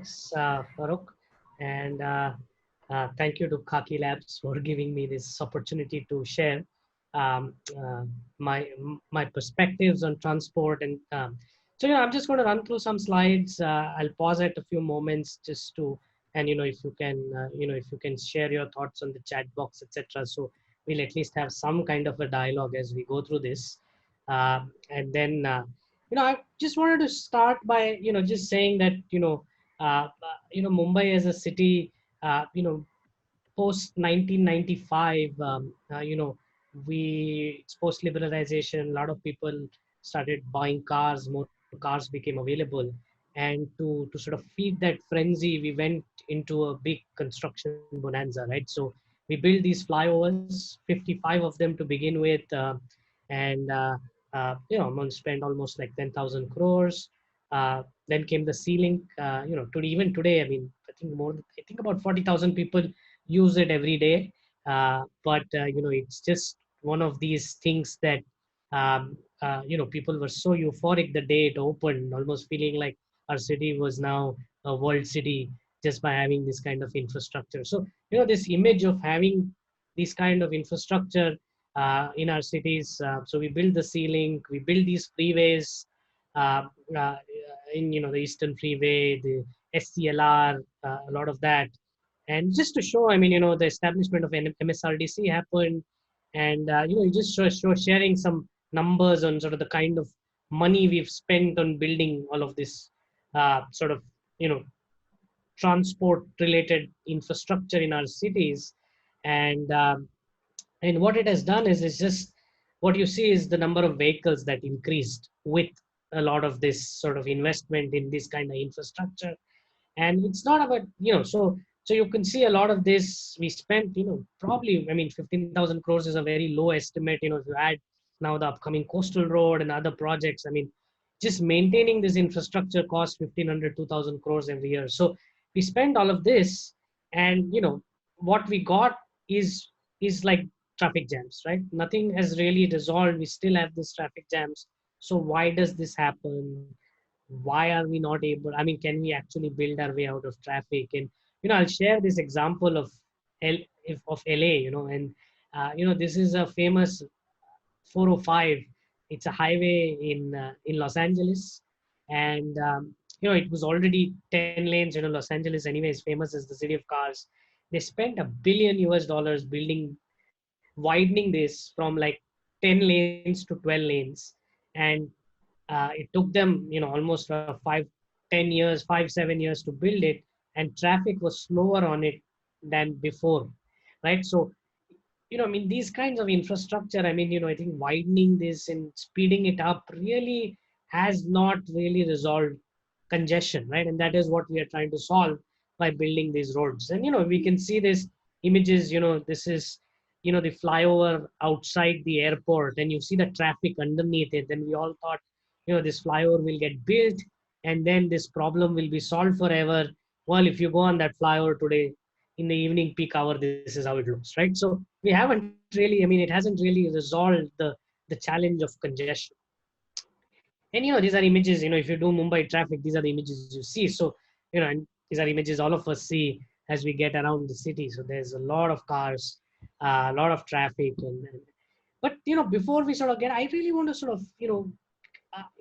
Thanks, Farooq. And thank you to Khaki Labs for giving me this opportunity to share um, uh, my my perspectives on transport. And so, I'm just going to run through some slides. I'll pause at a few moments just to, and if you can, if you can share your thoughts on the chat box, etc. So we'll at least have some kind of a dialogue as we go through this. And then, I just wanted to start by, just saying that, Mumbai as a city, post 1995, it's post liberalization. A lot of people started buying cars, more cars became available. And to sort of feed that frenzy, we went into a big construction bonanza, right? So we built these flyovers, 55 of them to begin with. And Almost spent almost like 10,000 crores. Then came the ceiling. Even today, I mean, I think about 40,000 people use it every day. But it's just one of these things that people were so euphoric the day it opened, almost feeling like our city was now a world city just by having this kind of infrastructure. So this image of having this kind of infrastructure in our cities. So we build the ceiling, we build these freeways uh, uh, in the Eastern Freeway, the SCLR, a lot of that. And just to show, I mean, the establishment of MSRDC happened, and you just sharing some numbers on sort of the kind of money we've spent on building all of this sort of you know transport related infrastructure in our cities. And um, and what it has done is just what you see is the number of vehicles that increased with a lot of this sort of investment in this kind of infrastructure. And it's not about so you can see a lot of this we spent, probably, I mean, 15,000 crores is a very low estimate. If you add now the upcoming coastal road and other projects, I mean, just maintaining this infrastructure costs 1,500 2,000 crores every year. So we spent all of this, and what we got is like traffic jams, right? Nothing has really resolved. We still have this traffic jams. So why does this happen? Why are we not able, I mean, can we actually build our way out of traffic? And I'll share this example of LA, and this is a famous 405. It's a highway in Los Angeles. And it was already 10 lanes. Los Angeles anyway is famous as the city of cars. They spent $1 billion building, widening this from like 10 lanes to 12 lanes. And it took them, almost 5-10 years, 5-7 years to build it, and traffic was slower on it than before, right? So, I mean, these kinds of infrastructure, I mean, I think widening this and speeding it up really has not really resolved congestion, right? And that is what we are trying to solve by building these roads. And, we can see this images, this is, the flyover outside the airport, and you see the traffic underneath it. And we all thought, this flyover will get built and then this problem will be solved forever. Well, if you go on that flyover today in the evening peak hour, this is how it looks, right? So we haven't really, I mean, it hasn't really resolved the challenge of congestion. And these are images, if you do Mumbai traffic, these are the images you see. So, and these are images all of us see as we get around the city. So there's a lot of cars, a lot of traffic. But, before we sort of get, I really want to sort of,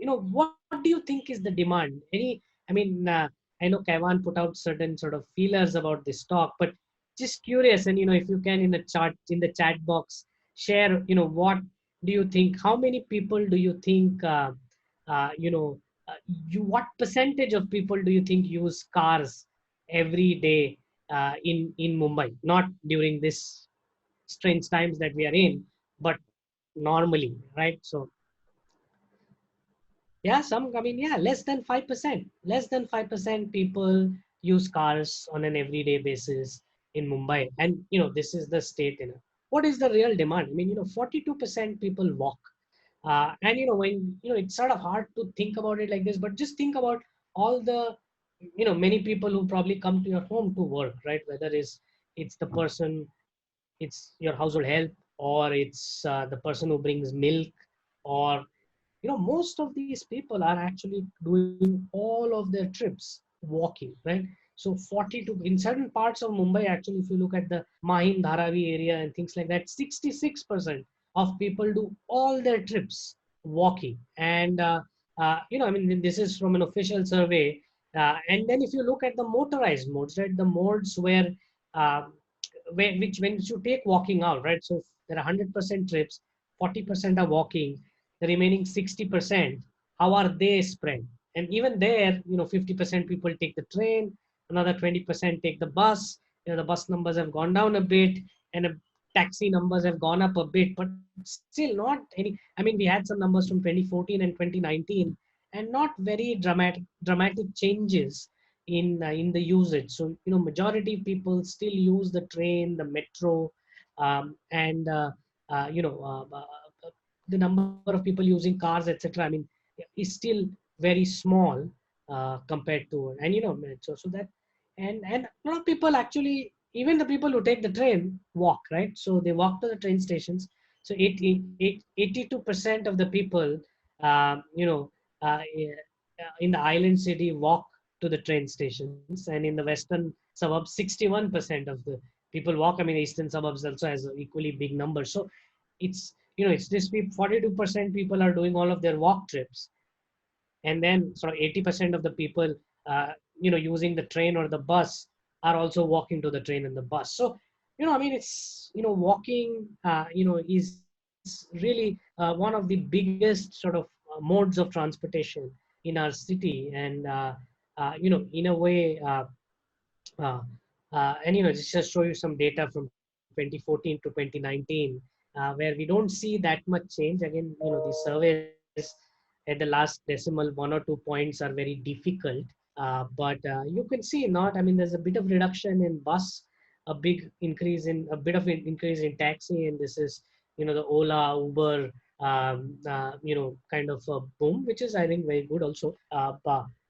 what do you think is the demand? I mean, I know Kaiwan put out certain sort of feelers about this talk, but just curious. And, if you can in the chat box, share, what do you think? How many people do you think, uh, you know, what percentage of people do you think use cars every day in Mumbai? Not during this strange times that we are in, but normally, right? So yeah, I mean, yeah, less than 5%. Less than 5% people use cars on an everyday basis in Mumbai. And, this is the state, What is the real demand? I mean, 42% people walk. And, when, it's sort of hard to think about it like this, but just think about all the, many people who probably come to your home to work, right? Whether it's the person, it's your household help, or it's the person who brings milk, or most of these people are actually doing all of their trips walking, right? So 40 to, in certain parts of Mumbai, actually, if you look at the Mahim Dharavi area and things like that, 66% of people do all their trips walking. And, I mean, this is from an official survey. And then if you look at the motorized modes, right, the modes uh, which when you take walking out, right? So if there are 100% trips, 40% are walking, the remaining 60%, how are they spread? And even there, 50% people take the train, another 20% take the bus. The bus numbers have gone down a bit, and taxi numbers have gone up a bit, but still not any. I mean, we had some numbers from 2014 and 2019, and not very dramatic changes in the usage. So majority people still use the train, the metro, and uh, you know uh, uh, the number of people using cars, etc. I mean, is still very small compared to, and so that, and a lot of people actually, even the people who take the train walk, right? So they walk to the train stations. So 82% of the people, you know in the island city walk to the train stations, and in the western suburbs 61% of the people walk. I mean, eastern suburbs also has an equally big number. So it's this 42% people are doing all of their walk trips, and then sort of 80% of the people using the train or the bus are also walking to the train and the bus. So I mean, it's walking is really one of the biggest sort of modes of transportation in our city. And in a way, uh, and just show you some data from 2014 to 2019, where we don't see that much change. Again, these surveys at the last decimal 1 or 2 points are very difficult, but you can see, not, I mean, there's a bit of reduction in bus, a bit of an increase in taxi, and this is the Ola, Uber, kind of a boom, which is, I think, very good also.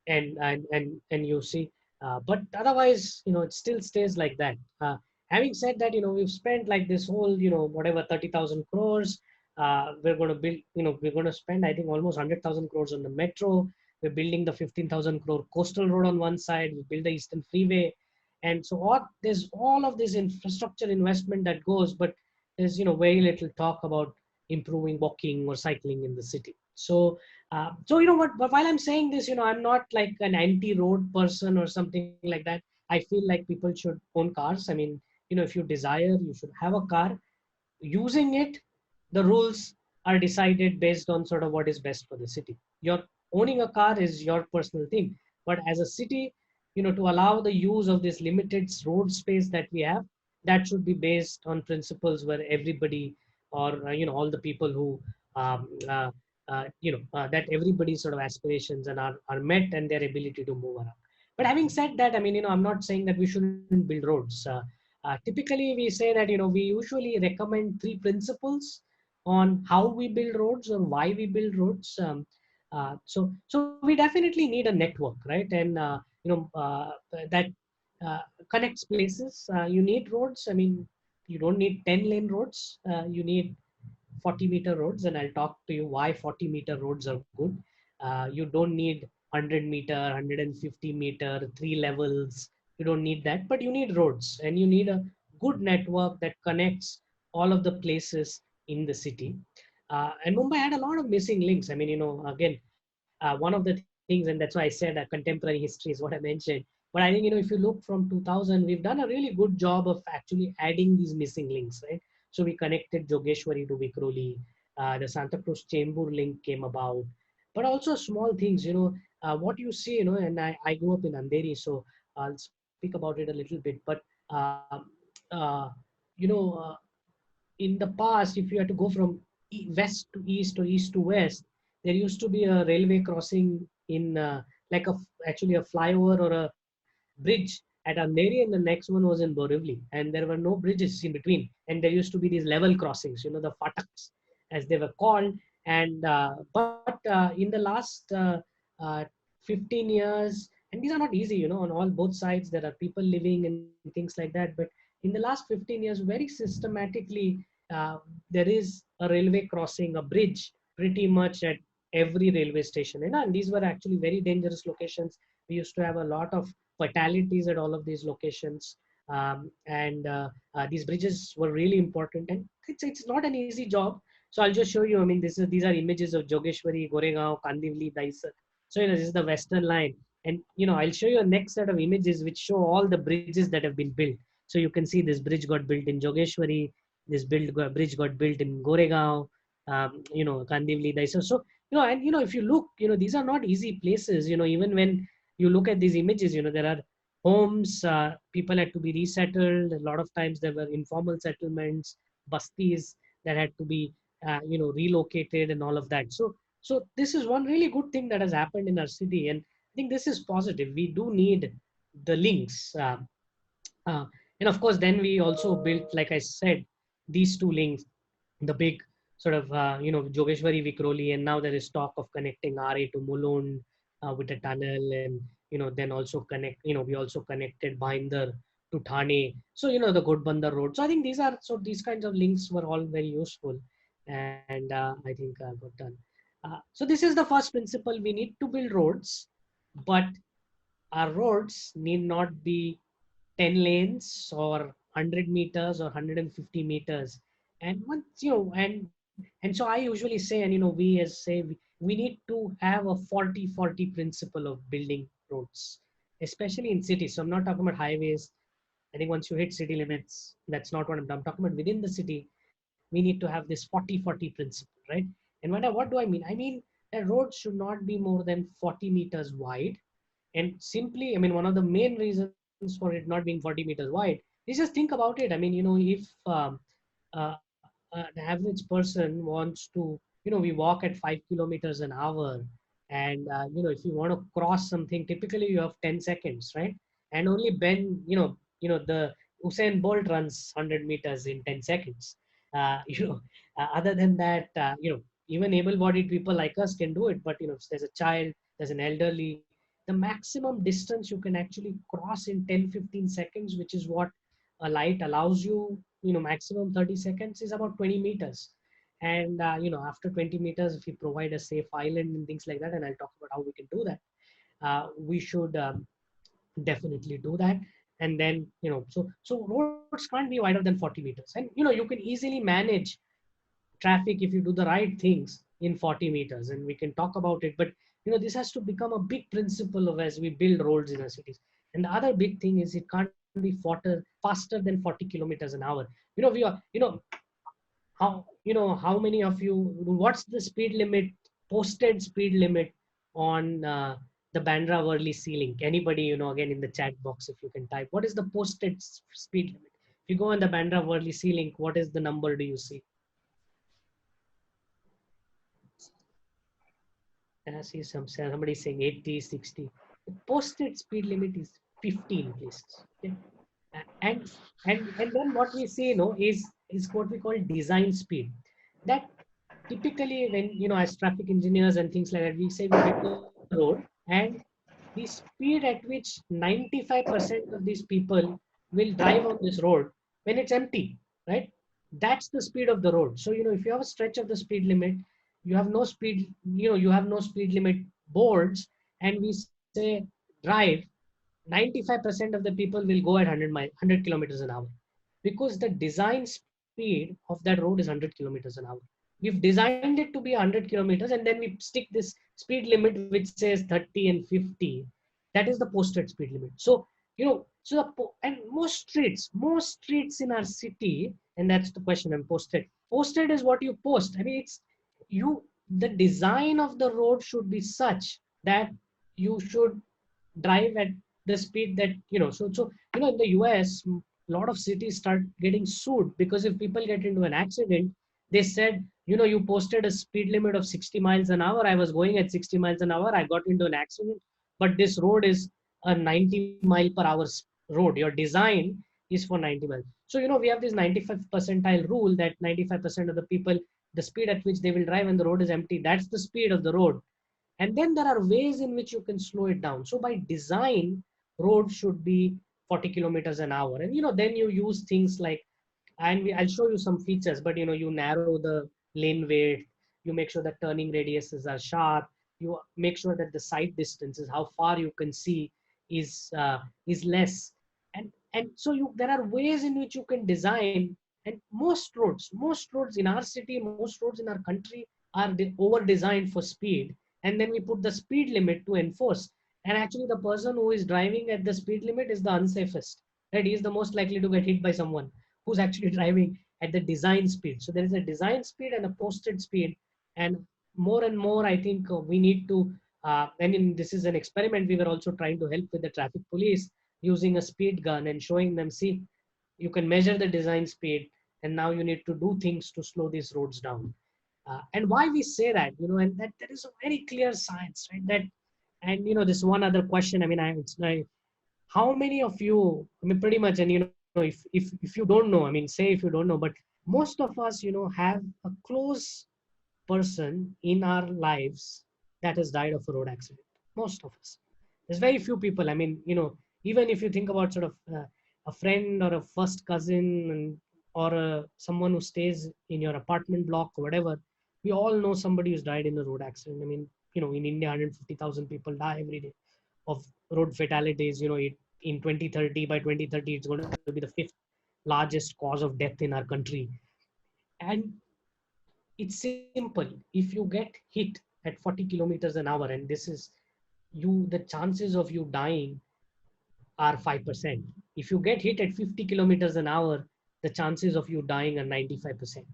And you see, but otherwise, it still stays like that. Having said that, we've spent like this whole, whatever, 30,000 crores. We're going to build, we're going to spend, I think, almost 100,000 crores on the metro. We're building the 15,000 crore coastal road on one side. We build the Eastern Freeway. And so there's all of this infrastructure investment that goes, but there's, very little talk about improving walking or cycling in the city. So what, while I'm saying this, I'm not like an anti-road person or something like that. I feel like people should own cars. I mean, if you desire, you should have a car. Using it, the rules are decided based on sort of what is best for the city. Your owning a car is your personal thing. But as a city, to allow the use of this limited road space that we have, that should be based on principles where everybody, or all the people who that everybody's sort of aspirations and are met, and their ability to move around. But having said that, I mean, I'm not saying that we shouldn't build roads. Typically, we say that we usually recommend three principles on how we build roads or why we build roads. So we definitely need a network, right? And that connects places. You need roads. I mean, you don't need 10-lane roads. You need 40-meter roads, and I'll talk to you why 40-meter roads are good. You don't need 100-meter, 150-meter, 3 levels. You don't need that, but you need roads, and you need a good network that connects all of the places in the city. And Mumbai had a lot of missing links. I mean, again, one of the things, and that's why I said contemporary history is what I mentioned. But I think, if you look from 2000, we've done a really good job of actually adding these missing links, right? So we connected Jogeshwari to Vikhroli. The Santa Cruz Chembur link came about. But also small things, what you see, and I grew up in Andheri, so I'll speak about it a little bit. But, uh, you know, uh, in the past, if you had to go from west to east or east to west, there used to be a railway crossing in like actually a flyover or a bridge at Andheri, and the next one was in Borivali, and there were no bridges in between, and there used to be these level crossings, the fataks as they were called. And but in the last uh, 15 years, and these are not easy, on all both sides there are people living and things like that, but in the last 15 years, very systematically, there is a railway crossing, a bridge, pretty much at every railway station. And these were actually very dangerous locations. We used to have a lot of fatalities at all of these locations. And these bridges were really important, and it's not an easy job. So I'll just show you. I mean, these are images of Jogeshwari, Goregaon, Kandivali, Daisar. So this is the western line, and I'll show you a next set of images which show all the bridges that have been built. So you can see this bridge got built in Jogeshwari, bridge got built in Goregaon, Kandivali, Daisar. So and if you look, these are not easy places. Even when you look at these images, there are homes, people had to be resettled. A lot of times there were informal settlements, bastis that had to be, relocated and all of that. So this is one really good thing that has happened in our city, and I think this is positive. We do need the links, uh, and of course, then we also built, like I said, these two links, the big sort of, Jogeshwari Vikroli, and now there is talk of connecting RA to Mulund with a tunnel, and then also we also connected Bhainder to Thane. So the Godbandar Road. So I think these kinds of links were all very useful, and I think got done. So this is the first principle: we need to build roads, but our roads need not be 10 lanes or 100 meters or 150 meters. And once and so I usually say, and we as say, we need to have a 40-40 principle of building roads, especially in cities. So I'm not talking about highways. I think once you hit city limits, that's not what I'm talking about. Within the city, we need to have this 40-40 principle, right? And what do I mean? I mean that roads should not be more than 40 meters wide. And simply, I mean, one of the main reasons for it not being 40 meters wide is just think about it. I mean, if an average person wants to, we walk at 5 kilometers an hour, and if you want to cross something, typically you have 10 seconds, right? And only Ben, the Usain Bolt runs 100 meters in 10 seconds. Other than that, even able-bodied people like us can do it. But if there's a child, there's an elderly, the maximum distance you can actually cross in 10-15 seconds, which is what a light allows you, maximum 30 seconds, is about 20 meters. And after 20 meters, if we provide a safe island and things like that, and I'll talk about how we can do that, we should definitely do that. And then so roads can't be wider than 40 meters, and you can easily manage traffic if you do the right things in 40 meters, and we can talk about it. But this has to become a big principle of as we build roads in our cities. And the other big thing is it can't be faster than 40 kilometers an hour. We are how many of you, what's the speed limit, posted speed limit on the Bandra Worli ceiling? Anybody, again in the chat box, if you can type, what is the posted speed limit? If you go on the Bandra Worli ceiling, what is the number do you see? And I see somebody saying 80, 60. The posted speed limit is 15 places. Okay? And then what we see, is what we call design speed. That typically when, as traffic engineers and things like that, we say we get the road, and the speed at which 95% of these people will drive on this road when it's empty, right? That's the speed of the road. So, if you have a stretch of the speed limit, you have no speed, you have no speed limit boards, and we say drive, 95% of the people will go at 100 kilometers an hour, because the design speed of that road is 100 kilometers an hour. We've designed it to be 100 kilometers, and then we stick this speed limit which says 30 and 50. That is the posted speed limit. So, and most streets in our city, and that's the question. I'm posted. Posted is what you post. I mean, the design of the road should be such that you should drive at the speed that in the US, a lot of cities start getting sued because if people get into an accident, they said, you posted a speed limit of 60 miles an hour. I was going at 60 miles an hour. I got into an accident, but this road is a 90 mile per hour road. Your design is for 90 miles. So, we have this 95 percentile rule that 95% of the people, the speed at which they will drive when the road is empty, that's the speed of the road. And then there are ways in which you can slow it down. So by design, roads should be 40 kilometers an hour. And then you use things like, and I'll show you some features, but you narrow the lane width, you make sure that turning radiuses are sharp, you make sure that the sight distances, how far you can see, is less. And so there are ways in which you can design. And most roads in our city, most roads in our country are over designed for speed. And then we put the speed limit to enforce. And actually, the person who is driving at the speed limit is the unsafest. Right? He is the most likely to get hit by someone who's actually driving at the design speed. So there is a design speed and a posted speed. And more, I think we need to. This is an experiment. We were also trying to help with the traffic police using a speed gun and showing them, see, you can measure the design speed, and now you need to do things to slow these roads down. And why we say that, and that there is a very clear science, right? That, and this one other question. I mean, it's like, how many of you? I mean, pretty much, and if you don't know, I mean, say if you don't know, but most of us, have a close person in our lives that has died of a road accident. Most of us. There's very few people. I mean, even if you think about sort of a friend or a first cousin, or someone who stays in your apartment block or whatever, we all know somebody who's died in a road accident. I mean, in India, 150,000 people die every day of road fatalities. In 2030, by 2030, it's going to be the fifth largest cause of death in our country. And it's simple. If you get hit at 40 kilometers an hour, and this is the chances of you dying are 5%. If you get hit at 50 kilometers an hour, the chances of you dying are 95%.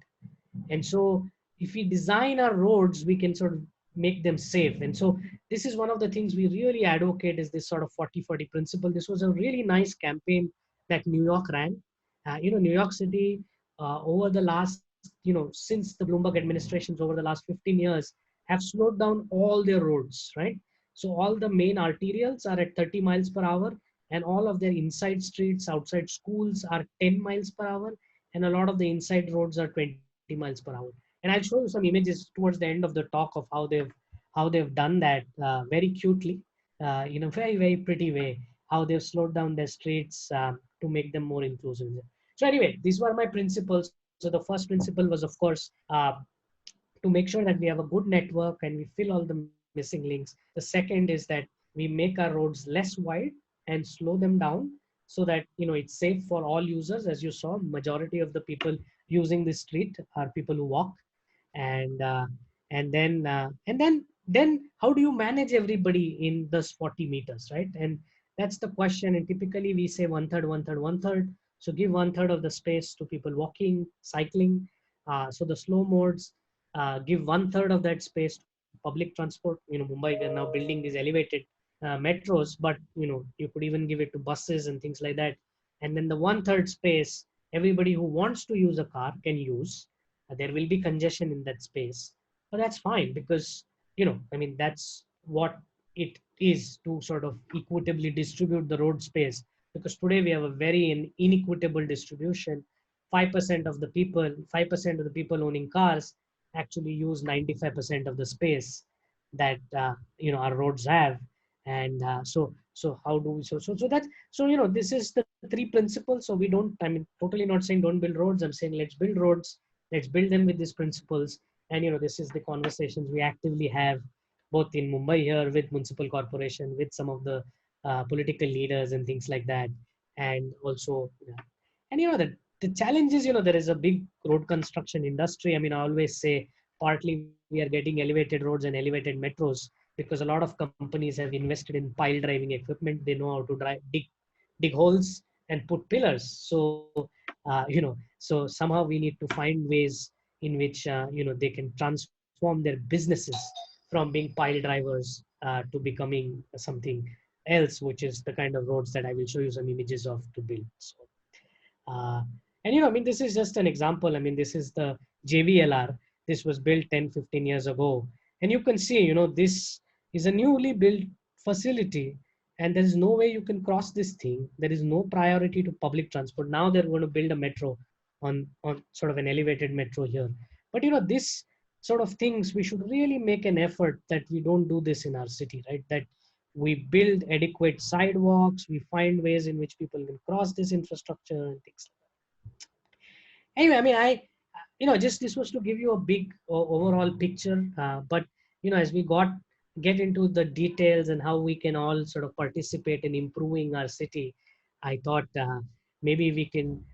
And so if we design our roads, we can sort of make them safe. And so this is one of the things we really advocate, is this sort of 40-40 principle. This was a really nice campaign that New York ran. New York City, over the last, since the Bloomberg administrations over the last 15 years, have slowed down all their roads, right? So all the main arterials are at 30 miles per hour, and all of their inside streets, outside schools, are 10 miles per hour, and a lot of the inside roads are 20 miles per hour. And I'll show you some images towards the end of the talk of how they've done that very cutely, in a very, very pretty way, how they've slowed down their streets to make them more inclusive. So anyway, these were my principles. So the first principle was, of course, to make sure that we have a good network and we fill all the missing links. The second is that we make our roads less wide and slow them down, so that it's safe for all users. As you saw, majority of the people using this street are people who walk. And then how do you manage everybody in this 40 meters, right? And that's the question. And typically we say one third, one third, one third. So give one third of the space to people walking, cycling. So the slow modes, give one third of that space to public transport. Mumbai, we are now building these elevated metros, but you could even give it to buses and things like that. And then the one third space, everybody who wants to use a car can use. There will be congestion in that space, but that's fine, because that's what it is, to sort of equitably distribute the road space. Because today we have a very inequitable distribution. 5% of the people, 5% of the people owning cars actually use 95% of the space that our roads have. And so how do we this is the three principles. So we don't, I mean, totally not saying don't build roads. I'm saying let's build roads, let's build them with these principles. And this is the conversations we actively have, both in Mumbai here with municipal corporation, with some of the political leaders and things like that. And also, and the challenge is, there is a big road construction industry. I mean, I always say, partly we are getting elevated roads and elevated metros because a lot of companies have invested in pile driving equipment. They know how to dig holes and put pillars. So somehow we need to find ways in which they can transform their businesses from being pile drivers to becoming something else, which is the kind of roads that I will show you some images of to build. So, I mean, this is just an example. I mean, this is the JVLR. This was built 10, 15 years ago. And you can see, this is a newly built facility, and there is no way you can cross this thing. There is no priority to public transport. Now they're going to build a metro on sort of an elevated metro here. But, this sort of things, we should really make an effort that we don't do this in our city, right? That we build adequate sidewalks, we find ways in which people can cross this infrastructure and things like that. Anyway, I mean, just this was to give you a big overall picture. But, as we got get into the details and how we can all sort of participate in improving our city, I thought maybe we can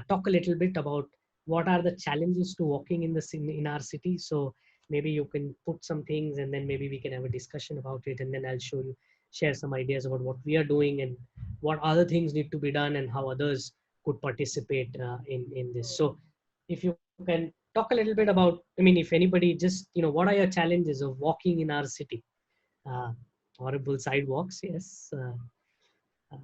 talk a little bit about what are the challenges to walking in in our city. So maybe you can put some things, and then maybe we can have a discussion about it, and then I'll share some ideas about what we are doing and what other things need to be done and how others could participate in this. So if you can talk a little bit about, I mean, if anybody just, what are your challenges of walking in our city? uh, Horrible sidewalks, yes. Uh,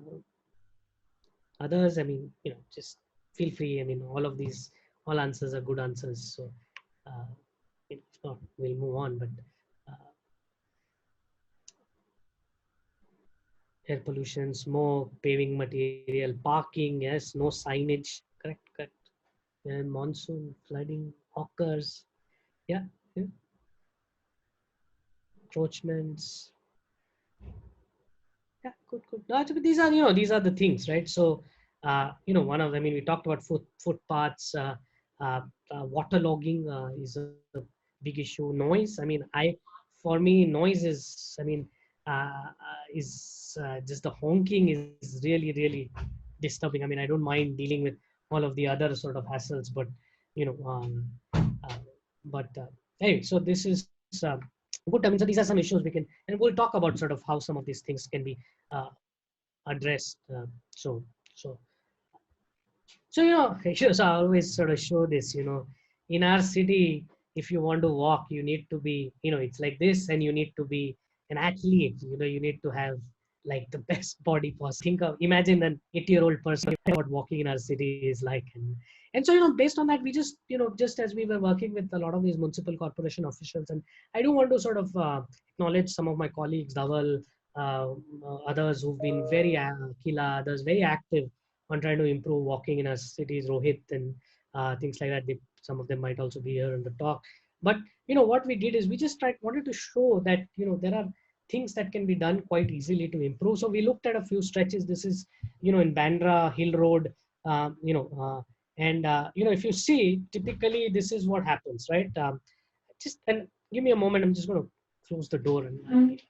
Others, I mean, just feel free. I mean, all answers are good answers. So, uh, if not, we'll move on. But uh, air pollution, smoke, paving material, parking, yes, no signage, correct, correct. And monsoon, flooding, hawkers, yeah, yeah, encroachments, yeah, good, good. No, these are, these are the things, right? So, one of, I mean, we talked about footpaths, uh, waterlogging is a big issue. Noise, I mean, for me, noise is, I mean, is just the honking is really, really disturbing. I mean, I don't mind dealing with all of the other sort of hassles, but, you know, but anyway, so this is good. I mean, so these are some issues we can, and we'll talk about sort of how some of these things can be uh, addressed. So so, so I always sort of show this, in our city, if you want to walk, you need to be, it's like this, and you need to be an athlete. You need to have like the best body possible. Imagine an 80-year-old person what walking in our city is like. And so, based on that, we just, just as we were working with a lot of these municipal corporation officials, and I do want to sort of acknowledge some of my colleagues, Dhaval, others who've been very, Kila, others very active on trying to improve walking in our cities, Rohit and things like that. Some of them might also be here in the talk. But what we did is we just wanted to show that there are things that can be done quite easily to improve. So we looked at a few stretches. This is in Bandra Hill Road, and if you see, typically this is what happens, right? Just and give me a moment. I'm just going to close the door and.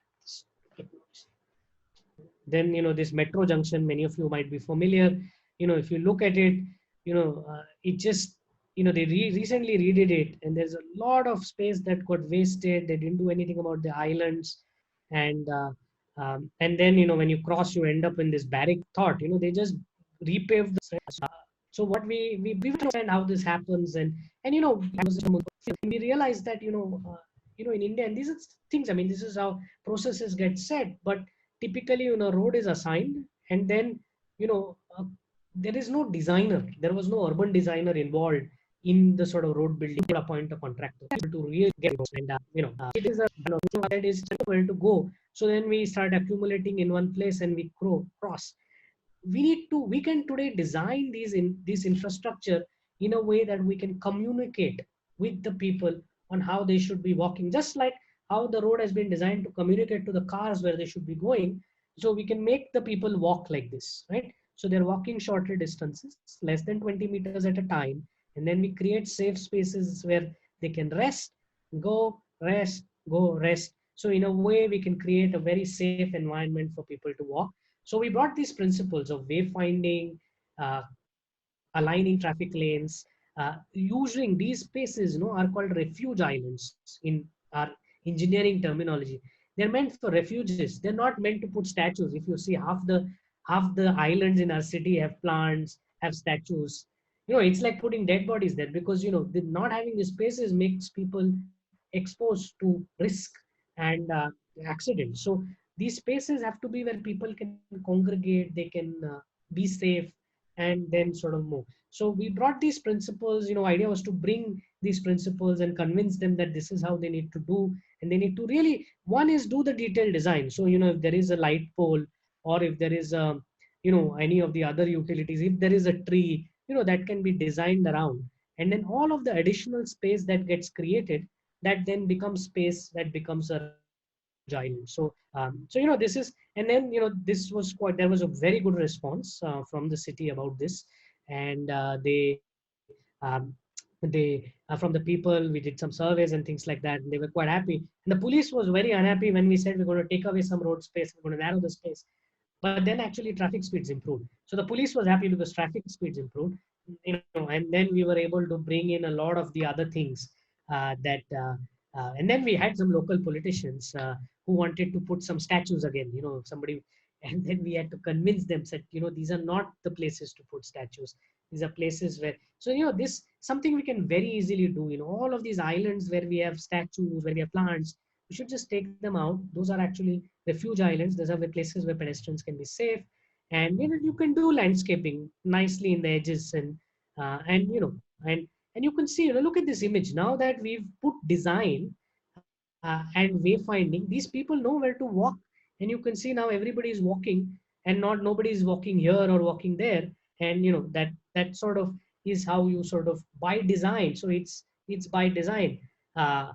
Then this metro junction, many of you might be familiar. If you look at it, it just they recently redid it, and there's a lot of space that got wasted. They didn't do anything about the islands. And then when you cross, you end up in this barrack thought. They just repaved the streets. So what we understand how this happens. And we realize that in India, and these are things, I mean, this is how processes get set. But typically road is assigned, and then there is no designer. There was no urban designer involved in the sort of road building. Appoint a contractor to really get it. And it is that is where to go. So then we start accumulating in one place, and we cross. We can today design this infrastructure in a way that we can communicate with the people on how they should be walking, just like how the road has been designed to communicate to the cars where they should be going. So we can make the people walk like this, right? So they're walking shorter distances, less than 20 meters at a time, and then we create safe spaces where they can rest, go, rest. So in a way, we can create a very safe environment for people to walk. So we brought these principles of wayfinding, uh, aligning traffic lanes, using these spaces, are called refuge islands in our engineering terminology. They're meant for refuges. They're not meant to put statues. If you see, half the islands in our city have plants, have statues. It's like putting dead bodies there, because not having these spaces makes people exposed to risk and accidents. So these spaces have to be where people can congregate, they can be safe, and then sort of move. So we brought these principles. Idea was to bring these principles and convince them that this is how they need to do. And they need to really, one is do the detailed design. So if there is a light pole, or if there is a any of the other utilities, if there is a tree, that can be designed around. And then all of the additional space that gets created, that then becomes space that becomes a refuge island. So this is, and then this was quite, there was a very good response from the city about this. And they they from the people, we did some surveys and things like that, and they were quite happy. And the police was very unhappy when we said we're going to take away some road space, we're going to narrow the space. But then actually traffic speeds improved. So the police was happy because traffic speeds improved, and then we were able to bring in a lot of the other things that and then we had some local politicians who wanted to put some statues again, somebody, and then we had to convince them that, these are not the places to put statues. These are places where, so, this something we can very easily do. All of these islands where we have statues, where we have plants, we should just take them out. Those are actually refuge islands. Those are the places where pedestrians can be safe, and you can do landscaping nicely in the edges, and and you can see, look at this image. Now that we've put design and wayfinding, these people know where to walk, and you can see now everybody is walking, and not nobody is walking here or walking there, and that sort of is how you sort of by design. So it's by design. Uh,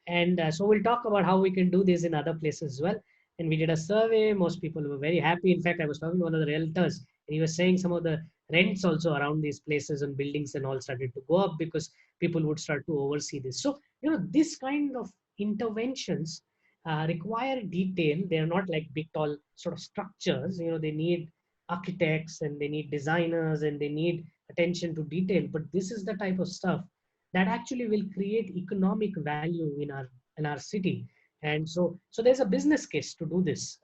and so we'll talk about how we can do this in other places as well. And we did a survey. Most people were very happy. In fact, I was talking to one of the realtors, and he was saying some of the rents also around these places and buildings and all started to go up because people would start to oversee this. So, this kind of interventions require detail. They are not like big, tall sort of structures. They need architects and they need designers and they need attention to detail. But this is the type of stuff that actually will create economic value in our city. And so there's a business case to do this,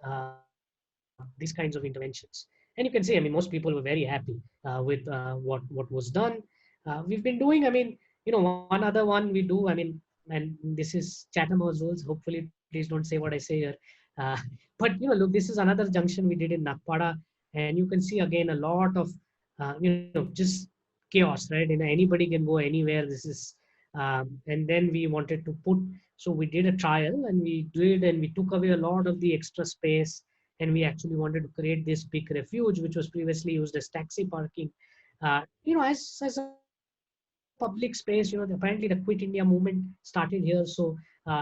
these kinds of interventions. And you can see, I mean, most people were very happy with what was done. We've been doing, I mean, one other one we do, I mean, and this is Chatham House rules. Hopefully, please don't say what I say here. Uh, but look, this is another junction we did in Nagpada, and you can see again a lot of just chaos, right? And anybody can go anywhere. This is and then we wanted to put, so we did a trial and we took away a lot of the extra space, and we actually wanted to create this big refuge which was previously used as taxi parking, as a public space. Apparently the Quit India movement started here, so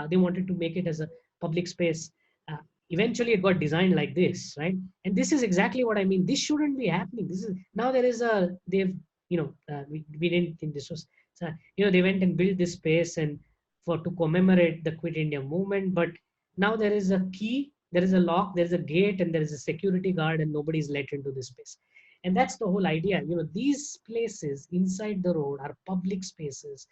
they wanted to make it as a public space. uh, Eventually it got designed like this, right? And this is exactly what I mean. This shouldn't be happening. This is, now there is a, they've, we didn't think this was, so, they went and built this space and for to commemorate the Quit India movement. But now there is a key, there is a lock, there is a gate, and there is a security guard, and nobody is let into this space. And that's the whole idea. These places inside the road are public spaces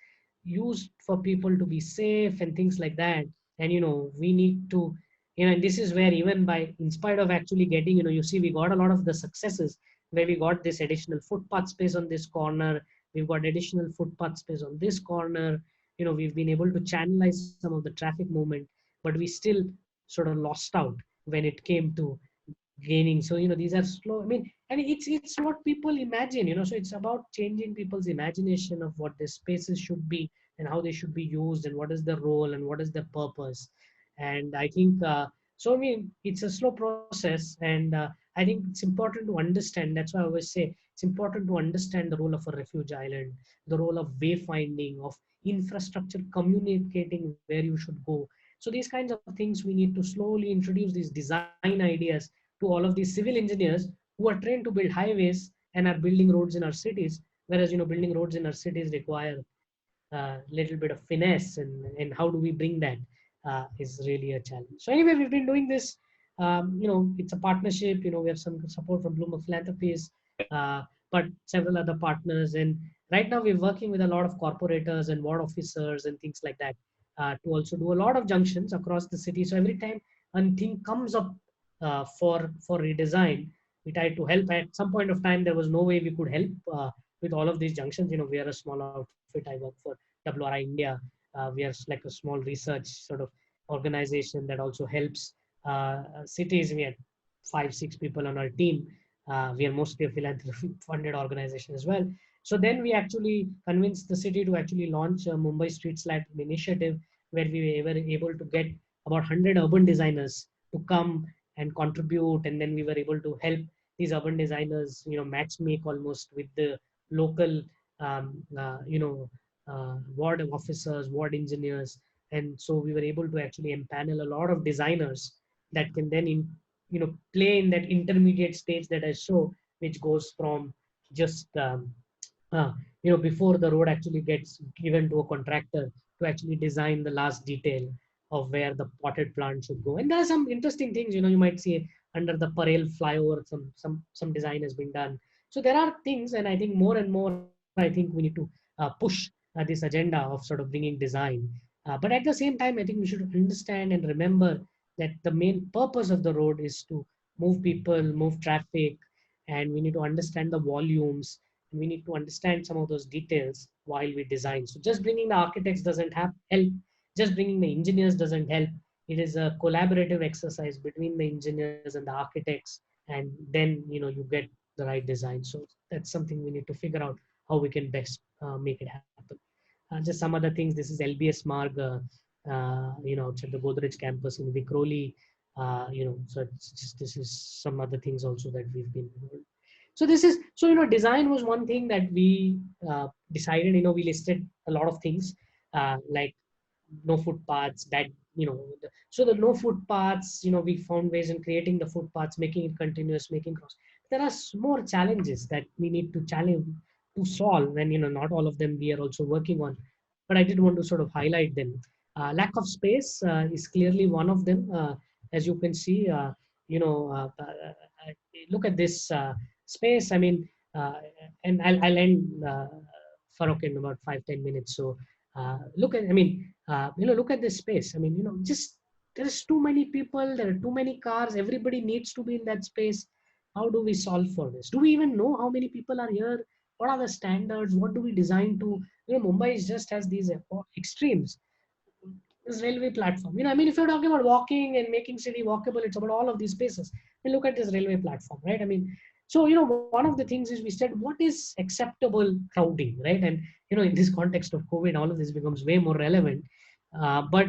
used for people to be safe and things like that. And we need to, and this is where, even by, in spite of actually getting, you see, we got a lot of the successes where we got this additional footpath space on this corner, we've got additional footpath space on this corner, we've been able to channelize some of the traffic movement, but we still sort of lost out when it came to gaining. So these are slow, I mean, and it's what people imagine, so it's about changing people's imagination of what their spaces should be and how they should be used and what is the role and what is the purpose. And I think so, I mean, it's a slow process, and I think it's important to understand. That's why I always say it's important to understand the role of a refuge island, the role of wayfinding, of infrastructure communicating where you should go. So these kinds of things we need to slowly introduce, these design ideas to all of these civil engineers who are trained to build highways and are building roads in our cities. Whereas building roads in our cities require a little bit of finesse, and how do we bring that is really a challenge. So anyway, we've been doing this. It's a partnership. We have some support from Bloomberg Philanthropies, but several other partners. And right now we're working with a lot of corporators and ward officers and things like that to also do a lot of junctions across the city. So every time a thing comes up for redesign, we try to help. At some point of time, there was no way we could help with all of these junctions. We are a small outfit. I work for WRI India. We are like a small research sort of organization that also helps cities. We had 5-6 people on our team. We are mostly a philanthropy funded organization as well. So then we actually convinced the city to actually launch a Mumbai Streets Light initiative, where we were able to get about 100 urban designers to come and contribute, and then we were able to help these urban designers, match make almost with the local, ward officers, ward engineers. And so we were able to actually empanel a lot of designers that can then play in that intermediate stage that I show, which goes from just uh, before the road actually gets given to a contractor to actually design the last detail of where the potted plant should go. And there are some interesting things, you might see under the Parel flyover, some design has been done. So there are things, and I think more and more, I think we need to push this agenda of sort of bringing design. But at the same time, I think we should understand and remember that the main purpose of the road is to move people, move traffic, and we need to understand the volumes, and we need to understand some of those details while we design. So just bringing the architects doesn't help. Just bringing the engineers doesn't help. It is a collaborative exercise between the engineers and the architects, and then you get the right design. So that's something we need to figure out how we can best make it happen. Just some other things. This is LBS Marg, outside the Godrej campus in Vikhroli. So it's just, this is some other things also that we've been involved. So this is, so design was one thing that we decided. We listed a lot of things, like no footpaths, that so the no footpaths, we found ways in creating the footpaths, making it continuous, making cross. There are more challenges that we need to solve, and not all of them we are also working on, but I did want to sort of highlight them. Lack of space is clearly one of them. As you can see, you know look at this space. I mean, and I'll end Farokh in about 5-10 minutes. So look at, I mean, look at this space. I mean, just there's too many people, there are too many cars, everybody needs to be in that space. How do we solve for this? Do we even know how many people are here? What are the standards? What do we design to? Mumbai just has these extremes. This railway platform. I mean, if you're talking about walking and making city walkable, it's about all of these spaces. And look at this railway platform, right? I mean, so one of the things is we said, what is acceptable crowding, right? And in this context of COVID, all of this becomes way more relevant. But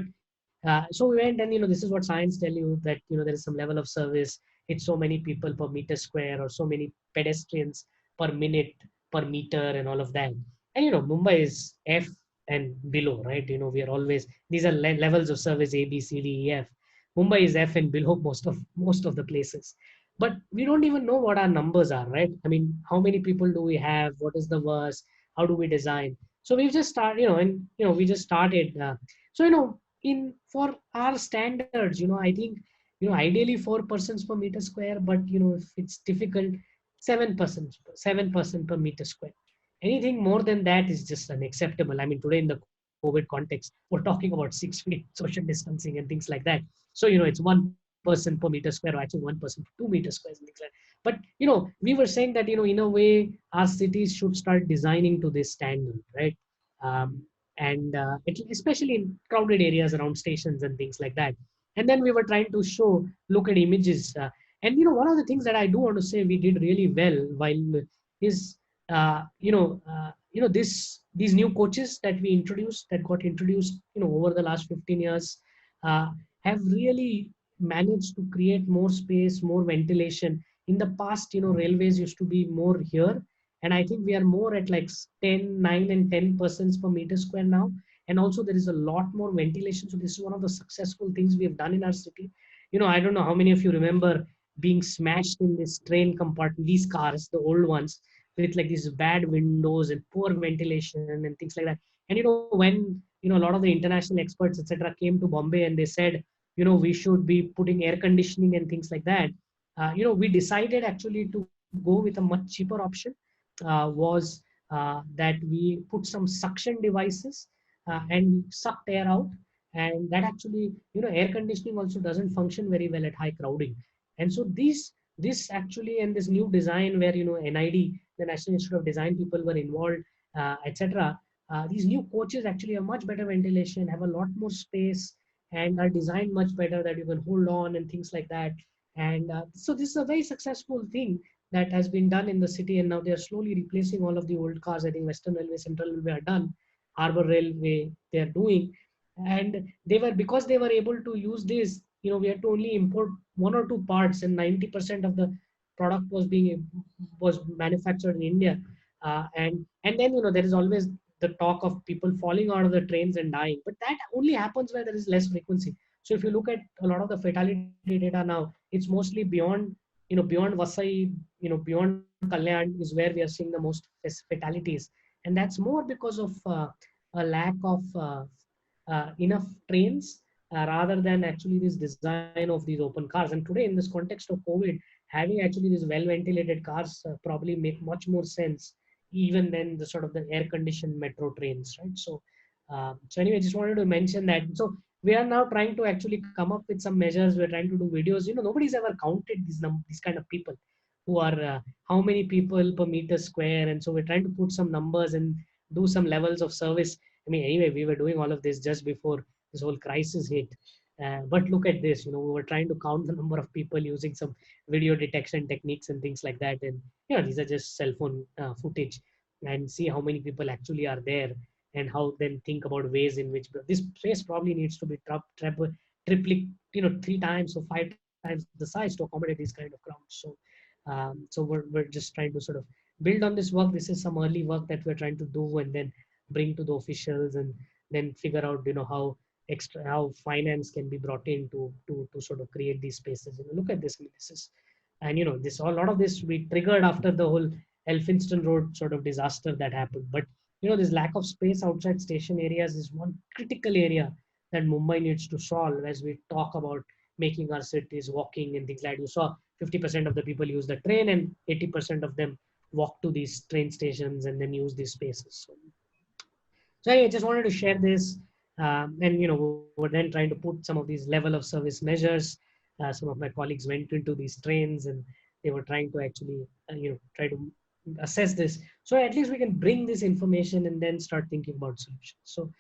so we went, and this is what science tell you, that there is some level of service. It's so many people per meter square, or so many pedestrians per minute per meter, and all of that. And Mumbai is F and below, right? We are always, these are levels of service A, B, C, D, E, F. Mumbai is F and below most of the places. But we don't even know what our numbers are, right? I mean, how many people do we have? What is the worst? How do we design? So we've just started, we just started. So in for our standards, I think ideally 4 persons per meter square, but if it's difficult, 7% per meter square. Anything more than that is just unacceptable. I mean, today in the COVID context, we're talking about 6 feet social distancing and things like that. So it's 1 person per meter square, or actually 1 person per 2 meter squares and things like that. But we were saying that in a way our cities should start designing to this standard, right? And especially in crowded areas around stations and things like that. And then we were trying to look at images. And one of the things that I do want to say we did really well while is these new coaches that we introduced, that got introduced over the last 15 years, uh, have really managed to create more space, more ventilation. In the past, railways used to be more here, and I think we are more at like 10, 9 and 10 persons per meter square now. And also there is a lot more ventilation. So this is one of the successful things we have done in our city. I don't know how many of you remember being smashed in this train compartment, these cars, the old ones, with like these bad windows and poor ventilation and things like that. And when a lot of the international experts, etc., came to Bombay, and they said, we should be putting air conditioning and things like that. We decided actually to go with a much cheaper option. Was that we put some suction devices and sucked air out, and that actually, air conditioning also doesn't function very well at high crowding. And so this actually, and this new design where NID, the National Institute of Design people, were involved, etc. These new coaches actually have much better ventilation, have a lot more space, and are designed much better, that you can hold on and things like that. And so this is a very successful thing that has been done in the city, and now they are slowly replacing all of the old cars. I think Western Railway, Central Railway are done, Harbour Railway they are doing, and they were, because they were able to use this. We had to only import 1 or 2 parts, and 90% of the product was manufactured in India. And then there is always the talk of people falling out of the trains and dying, but that only happens where there is less frequency. So if you look at a lot of the fatality data now, it's mostly beyond Vasai, beyond Kalyan is where we are seeing the most fatalities. and that's more because of a lack of enough trains rather than actually this design of these open cars. And today, in this context of COVID, having actually these well ventilated cars probably make much more sense even than the sort of the air conditioned metro trains, right? So anyway, just wanted to mention that. So we are now trying to actually come up with some measures. We're trying to do videos. Nobody's ever counted these kind of people who are how many people per meter square, and so we're trying to put some numbers and do some levels of service. I mean, anyway, we were doing all of this just before this whole crisis hit. But look at this, we were trying to count the number of people using some video detection techniques and things like that. And, these are just cell phone footage, and see how many people actually are there, and how then think about ways in which this place probably needs to be triply, 3 times or 5 times the size to accommodate these kind of crowds. So we're just trying to sort of build on this work. This is some early work that we're trying to do, and then bring to the officials, and then figure out how finance can be brought in to sort of create these spaces. Look at this. I mean, this is, and this a lot of this we triggered after the whole Elphinstone Road sort of disaster that happened. But this lack of space outside station areas is one critical area that Mumbai needs to solve as we talk about making our cities walking and things like that. You saw 50% of the people use the train, and 80% of them walk to these train stations and then use these spaces. So I just wanted to share this, and we're then trying to put some of these level of service measures. Some of my colleagues went into these trains, and they were trying to actually, try to assess this. So at least we can bring this information and then start thinking about solutions. So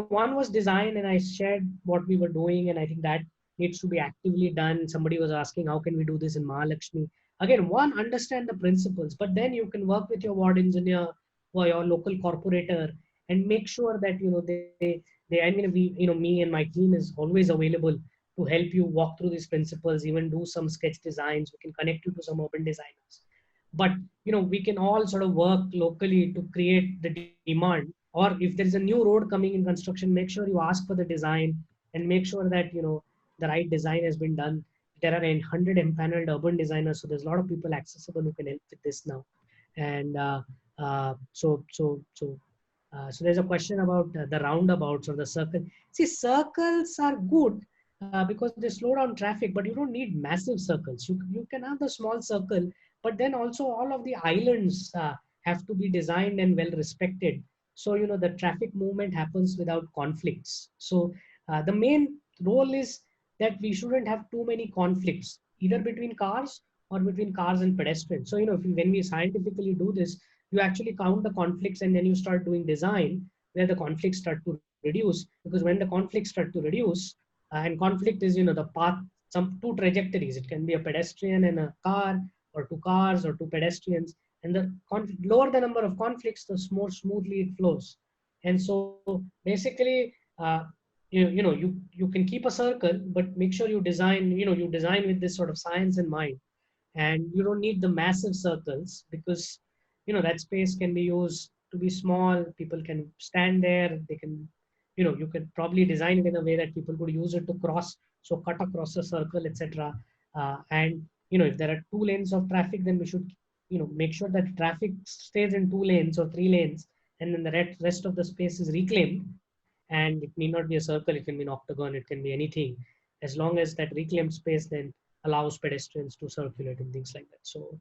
one was design, and I shared what we were doing, and I think that needs to be actively done. Somebody was asking, how can we do this in Mahalakshmi? Again, one, understand the principles, but then you can work with your ward engineer or your local corporator and make sure that they I mean, me and my team is always available to help you walk through these principles, even do some sketch designs. We can connect you to some urban designers, but we can all sort of work locally to create the demand. Or if there is a new road coming in construction, make sure you ask for the design, and make sure that the right design has been done. There are 100 empaneled urban designers, so there's a lot of people accessible who can help with this now. And so there's a question about the roundabouts or the circle. See, circles are good because they slow down traffic, but you don't need massive circles. You can have the small circle, but then also all of the islands have to be designed and well respected. So the traffic movement happens without conflicts. So the main role is that we shouldn't have too many conflicts, either between cars or between cars and pedestrians. So when we scientifically do this, you actually count the conflicts, and then you start doing design where the conflicts start to reduce. Because when the conflicts start to reduce, and conflict is the path, some two trajectories. It can be a pedestrian and a car, or two cars or two pedestrians. And the lower the number of conflicts, the more smoothly it flows. And so basically, you can keep a circle, but make sure you design with this sort of science in mind. And you don't need the massive circles, because that space can be used to be small. People can stand there. They can, you could probably design it in a way that people could use it to cross, so cut across a circle, etc. And if there are 2 lanes of traffic, then we should make sure that traffic stays in 2 lanes or 3 lanes, and then the rest of the space is reclaimed. And it need not be a circle, it can be an octagon, it can be anything, as long as that reclaimed space then allows pedestrians to circulate and things like that. So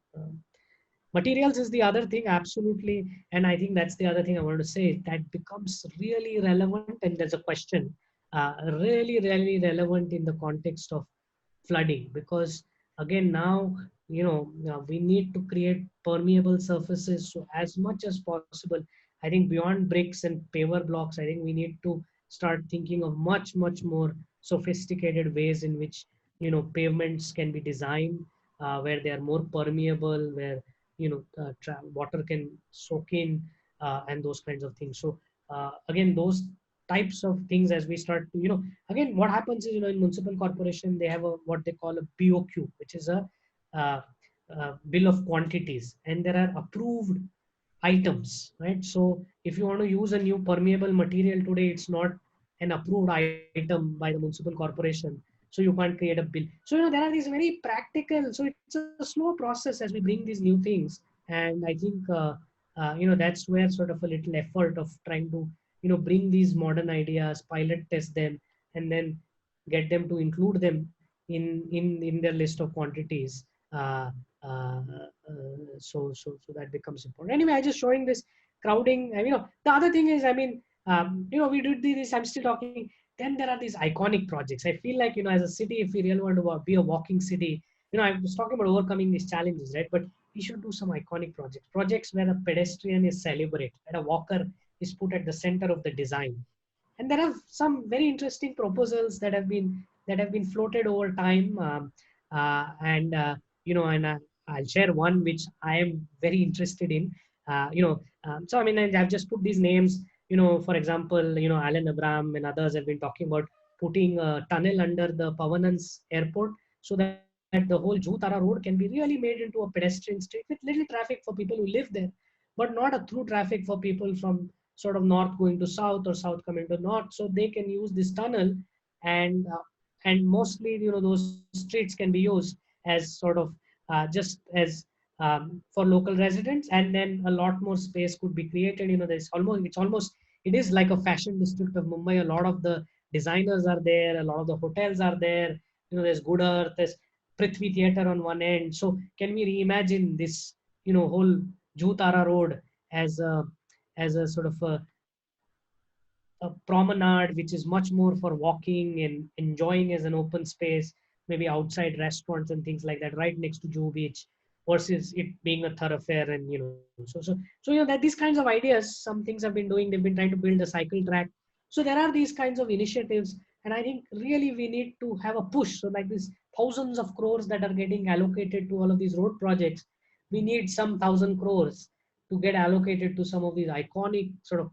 materials is the other thing, absolutely. And I think that's the other thing I wanted to say that becomes really relevant. And there's a question really relevant in the context of flooding, because again, now we need to create permeable surfaces. So as much as possible, I think beyond bricks and paver blocks, I think we need to start thinking of much more sophisticated ways in which pavements can be designed, where they are more permeable, where water can soak in, and those kinds of things. So again, those types of things, as we start to again, what happens is in municipal corporation, they have a what they call a BOQ, which is a uh, bill of quantities, and there are approved items, right? So if you want to use a new permeable material today, it's not an approved item by the municipal corporation, so you can't create a bill. So there are these very practical, so it's a slow process as we bring these new things. And I think that's where sort of a little effort of trying to, bring these modern ideas, pilot test them, and then get them to include them in their list of quantities. Uh, uh, so that becomes important. Anyway, I just showing this crowding. And, the other thing is, I mean, we did this. I'm still talking. Then there are these iconic projects. I feel like, as a city, if we really want to be a walking city, I was talking about overcoming these challenges, right? But we should do some iconic projects where a pedestrian is celebrated and a walker is put at the center of the design. And there are some very interesting proposals that have been floated over time, and and I'll share one which I am very interested in. So I mean, I've just put these names. For example, Alan Abram and others have been talking about putting a tunnel under the Pavanans airport so that the whole Jutara road can be really made into a pedestrian street with little traffic for people who live there, but not a through traffic for people from sort of north going to south or south coming to north. So they can use this tunnel, and mostly those streets can be used as sort of just as for local residents, and then a lot more space could be created. It is like a fashion district of Mumbai. A lot of the designers are there, a lot of the hotels are there. There's Good Earth, there's Prithvi Theatre on one end. So can we reimagine this whole Jutara Road as a sort of a promenade which is much more for walking and enjoying as an open space, maybe outside restaurants and things like that, right next to Juhu Beach, versus it being a thoroughfare. And that these kinds of ideas, some things have been doing. They've been trying to build a cycle track. So there are these kinds of initiatives, and I think really we need to have a push. So like these thousands of crores that are getting allocated to all of these road projects, we need some 1,000 crores to get allocated to some of these iconic sort of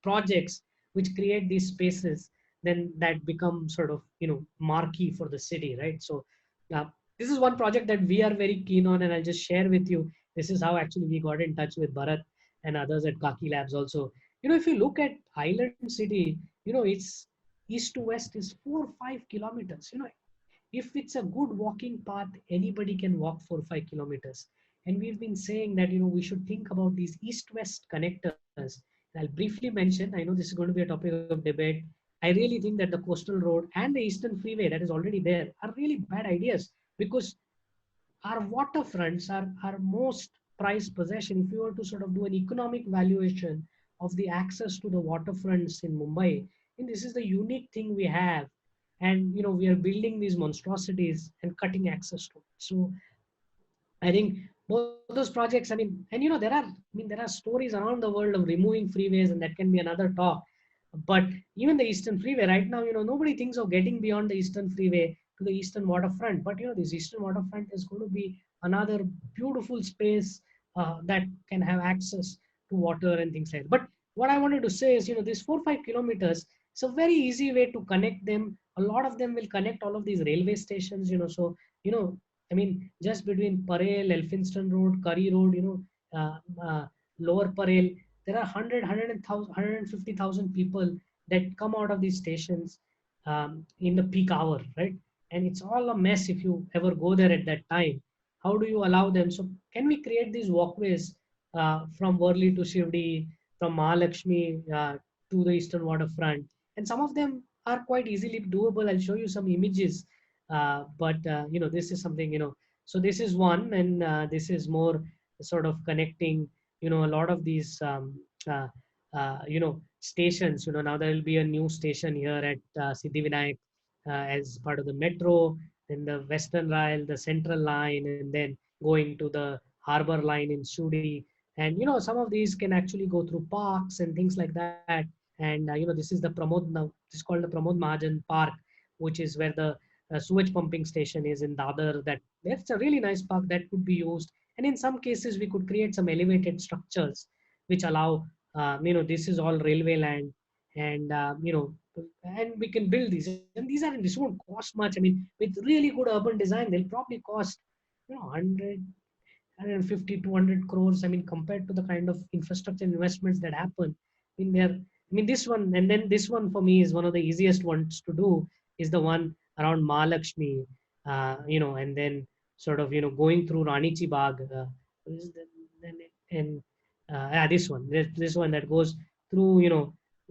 projects which create these spaces, then that become sort of marquee for the city, right? So uh, this is one project that we are very keen on, and I'll just share with you. This is how actually we got in touch with Bharat and others at Khaki Labs also. If you look at Island City, it's east to west is 4 or 5 kilometers. If it's a good walking path, anybody can walk 4 or 5 kilometers. And we've been saying that we should think about these east-west connectors. I'll briefly mention, I know this is going to be a topic of debate. I really think that the coastal road and the eastern freeway that is already there are really bad ideas, because our waterfronts are our most prized possession. If you were to sort of do an economic valuation of the access to the waterfronts in Mumbai, and this is the unique thing we have, and we are building these monstrosities and cutting access to it. So I think both those projects, I mean, and there are stories around the world of removing freeways, and that can be another talk. But even the Eastern Freeway right now, nobody thinks of getting beyond the Eastern Freeway to the Eastern Waterfront. But this Eastern Waterfront is going to be another beautiful space that can have access to water and things like that. But what I wanted to say is, this 4 or 5 kilometers, it's a very easy way to connect them. A lot of them will connect all of these railway stations. So I mean, just between Parel, Elphinstone Road, Curry Road, Lower Parel, there are 150,000 people that come out of these stations in the peak hour, right? And it's all a mess if you ever go there at that time. How do you allow them? So can we create these walkways from Worli to Shivdi, from Mahalakshmi to the Eastern Waterfront? And some of them are quite easily doable. I'll show you some images. But this is something, so this is one, and this is more sort of connecting, a lot of these, uh, stations. Now there will be a new station here at Siddhivinayak as part of the metro, then the Western Rail, the Central Line, and then going to the Harbour Line in Shudi. And, some of these can actually go through parks and things like that. And, this is the this is called the Pramod Mahajan Park, which is where the sewage pumping station is in Dadar. That's a really nice park that could be used. And in some cases, we could create some elevated structures which allow, this is all railway land, and, and we can build these. And these won't cost much. I mean, with really good urban design, they'll probably cost, 150, 200 crores. I mean, compared to the kind of infrastructure investments that happen in there. I mean, this one, and then this one for me is one of the easiest ones to do, is the one around Mahalakshmi, and then sort of, going through Rani Chi Bagh, and this one. This one that goes through,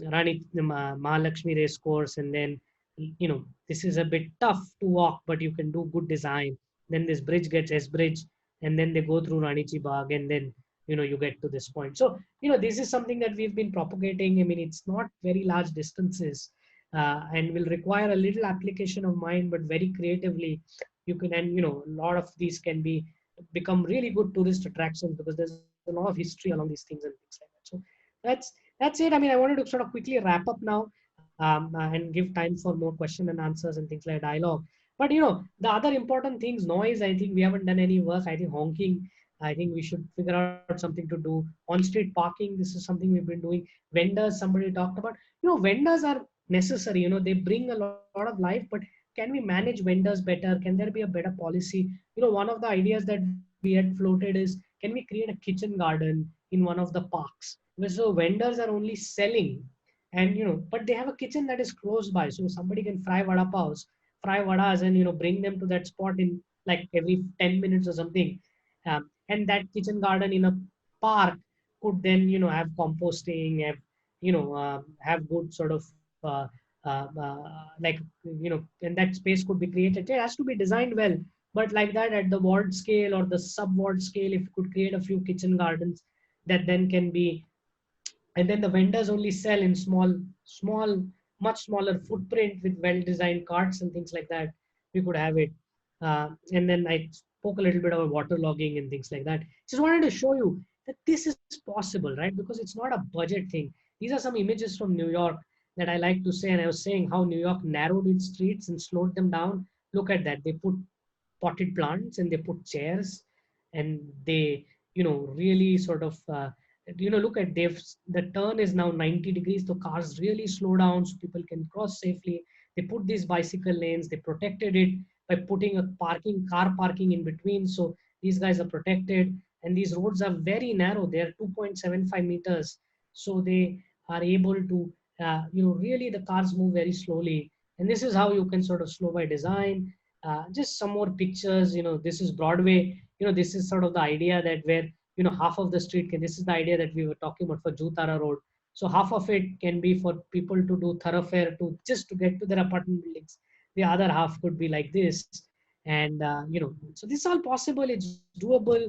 Mahalakshmi race course, and then, this is a bit tough to walk, but you can do good design. Then this bridge gets S bridge, and then they go through Rani Chi Bagh, and then, you get to this point. So, this is something that we've been propagating. I mean, it's not very large distances, and will require a little application of mind, but very creatively you can, and, a lot of these can become really good tourist attractions, because there's a lot of history along these things and things like that. So that's it. I mean, I wanted to sort of quickly wrap up now, and give time for more question and answers and things like dialogue. But, the other important things, noise, I think we haven't done any work. I think honking, I think we should figure out something to do. On-street parking, this is something we've been doing. Vendors, somebody talked about. Vendors are necessary. They bring a lot of life, but can we manage vendors better? Can there be a better policy? One of the ideas that we had floated is, can we create a kitchen garden in one of the parks? So vendors are only selling, and, but they have a kitchen that is close by. So somebody can fry fry vadas, and, bring them to that spot in like every 10 minutes or something. And that kitchen garden in a park could then, have composting, have good sort of, like, and that space could be created. It has to be designed well, but like that, at the ward scale or the sub ward scale, if you could create a few kitchen gardens that then can be, and then the vendors only sell in small, much smaller footprint with well designed carts and things like that, we could have it. And then I spoke a little bit about waterlogging and things like that. Just wanted to show you that this is possible, right? Because it's not a budget thing. These are some images from New York that I like to say, and I was saying how New York narrowed its streets and slowed them down. Look at that. They put potted plants, and they put chairs, and they, really sort of, look at, the turn is now 90 degrees, so cars really slow down so people can cross safely. They put these bicycle lanes, they protected it by putting a car parking in between, so these guys are protected. And these roads are very narrow, they are 2.75 meters, so they are able to, really the cars move very slowly. And this is how you can sort of slow by design. Just some more pictures. This is Broadway. This is sort of the idea that where, half of the street can, this is the idea that we were talking about for Jutara Road. So half of it can be for people to do thoroughfare to just to get to their apartment buildings. The other half could be like this. And, so this is all possible. It's doable.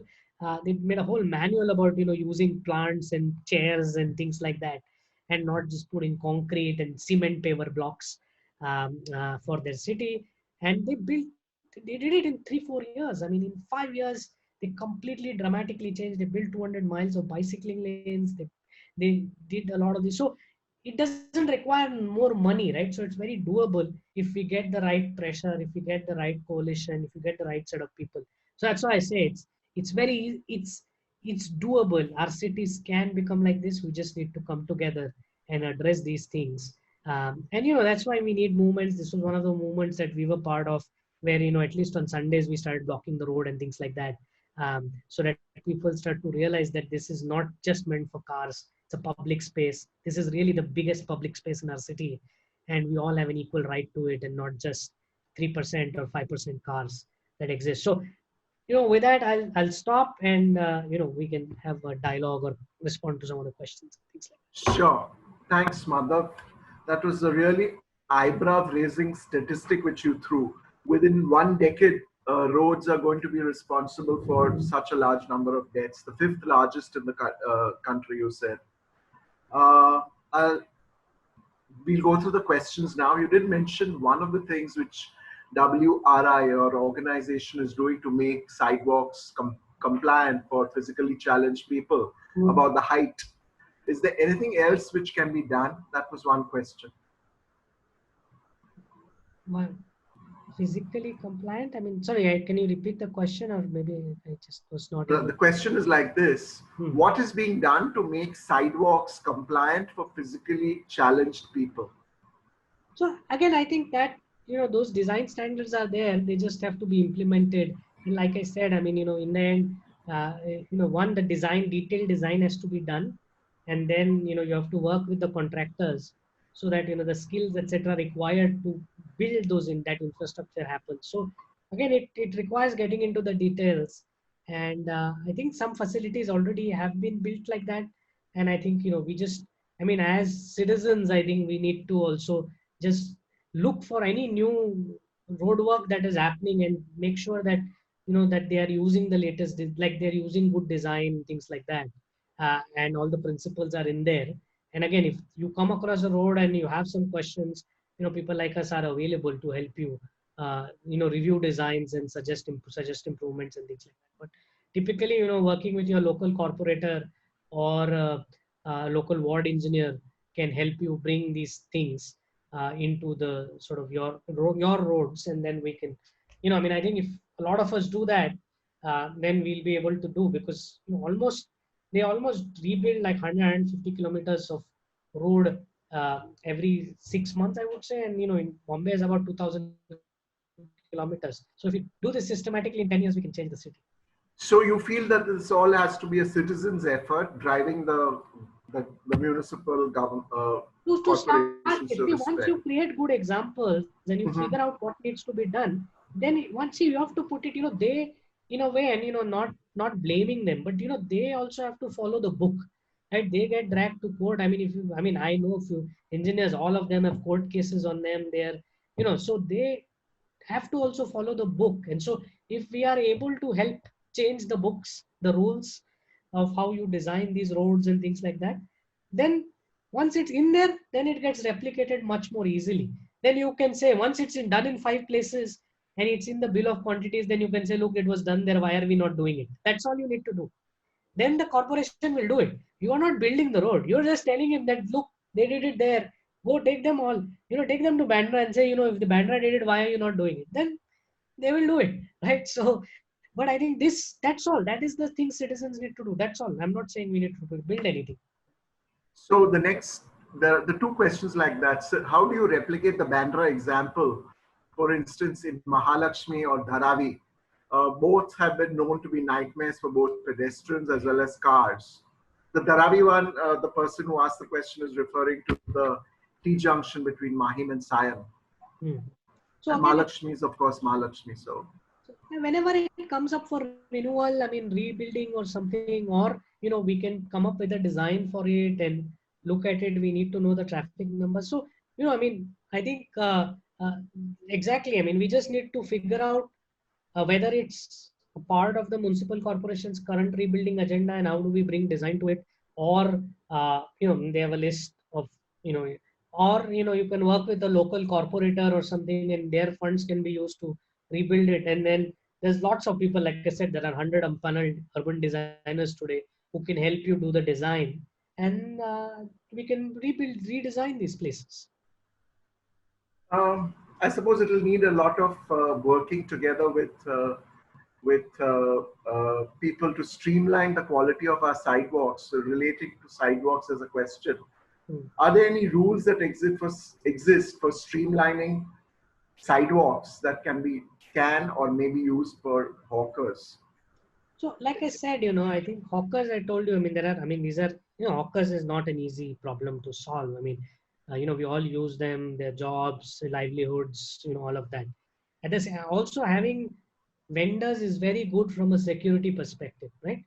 They made a whole manual about, using plants and chairs and things like that, and not just putting concrete and cement paver blocks, for their city. And they did it in 3-4 years. I mean, in 5 years, they completely dramatically changed. They built 200 miles of bicycling lanes. They did a lot of this. So it doesn't require more money, right? So it's very doable if we get the right pressure, if we get the right coalition, if we get the right set of people. So that's why I say it's doable. Our cities can become like this. We just need to come together and address these things. And, that's why we need movements. This was one of the movements that we were part of, where, at least on Sundays, we started blocking the road and things like that. So that people start to realize that this is not just meant for cars. It's a public space. This is really the biggest public space in our city. And we all have an equal right to it, and not just 3% or 5% cars that exist. So, with that, I'll stop, and, we can have a dialogue or respond to some of the questions, things like that. Sure. Thanks, Madhav. That was a really eyebrow-raising statistic which you threw. Within 1 decade, roads are going to be responsible for such a large number of deaths, the 5th largest in the country, you said. We'll go through the questions now. You did mention one of the things which WRI, or organization, is doing to make sidewalks compliant for physically challenged people, about the height. Is there anything else which can be done? That was one question. Physically compliant? I mean, sorry, can you repeat the question, or maybe I just was not. The question is like this. What is being done to make sidewalks compliant for physically challenged people? So again, I think that, those design standards are there. They just have to be implemented. And like I said, I mean, in the end, one, the detailed design has to be done. And then, you have to work with the contractors so that, the skills, etc., required to build that infrastructure happens. So again, it requires getting into the details. And I think some facilities already have been built like that. And I think, we just, I mean, as citizens, I think we need to also just look for any new road work that is happening and make sure that, that they are using the latest, like they're using good design, things like that. And all the principles are in there. And again, if you come across a road and you have some questions, people like us are available to help you, review designs and suggest improvements and things like that. But typically, working with your local corporator or local ward engineer can help you bring these things into the sort of your roads, and then we can, I mean, I think if a lot of us do that, then we'll be able to do, because they almost rebuild like 150 kilometers of road every 6 months, I would say. And in Bombay is about 2,000 kilometers. So if we do this systematically in 10 years, we can change the city. So you feel that this all has to be a citizen's effort driving the municipal government To start, corporations if to you once respect. you create good examples and you figure Mhm. out what needs to be done, then once you have to put it, they, in a way, and not blaming them, but they also have to follow the book, right? They get dragged to court. I mean, I mean, I know a few engineers, all of them have court cases on them. They're, so they have to also follow the book. And so if we are able to help change the books, the rules of how you design these roads and things like that, then once it's in there, then it gets replicated much more easily. Then you can say, once it's done in 5 places and it's in the bill of quantities, then you can say, look, it was done there, why are we not doing it? That's all you need to do. Then the corporation will do it. You are not building the road, you're just telling him that, look, they did it there, go take them all, take them to Bandra and say, if the Bandra did it, why are you not doing it? Then they will do it, right? So, but I think that's all, that is the thing citizens need to do. That's all. I'm not saying we need to build anything. So the two questions like that. So how do you replicate the Bandra example? For instance, in Mahalakshmi or Dharavi, both have been known to be nightmares for both pedestrians as well as cars. The Dharavi one, the person who asked the question is referring to the T junction between Mahim and Siam. Hmm. So And again, Mahalakshmi is, of course, Mahalakshmi. So whenever it comes up for renewal, I mean, rebuilding or something, or we can come up with a design for it and look at it. We need to know the traffic numbers. So I mean, I think uh, exactly, I mean, we just need to figure out whether it's a part of the municipal corporation's current rebuilding agenda and how do we bring design to it, or they have a list of, you know or you can work with a local corporator or something, and their funds can be used to rebuild it. And then there's lots of people, like I said, there are 100 empaneled urban designers today who can help you do the design, and we can redesign these places. I suppose it will need a lot of working together with people to streamline the quality of our sidewalks. So relating to sidewalks as a question, Hmm. are there any rules that exist for streamlining sidewalks that can or may be used for hawkers? So, like I said, I think hawkers, I told you, I mean, these are, hawkers is not an easy problem to solve. I mean, we all use them, their jobs, livelihoods, all of that. At the same, also having vendors is very good from a security perspective, right?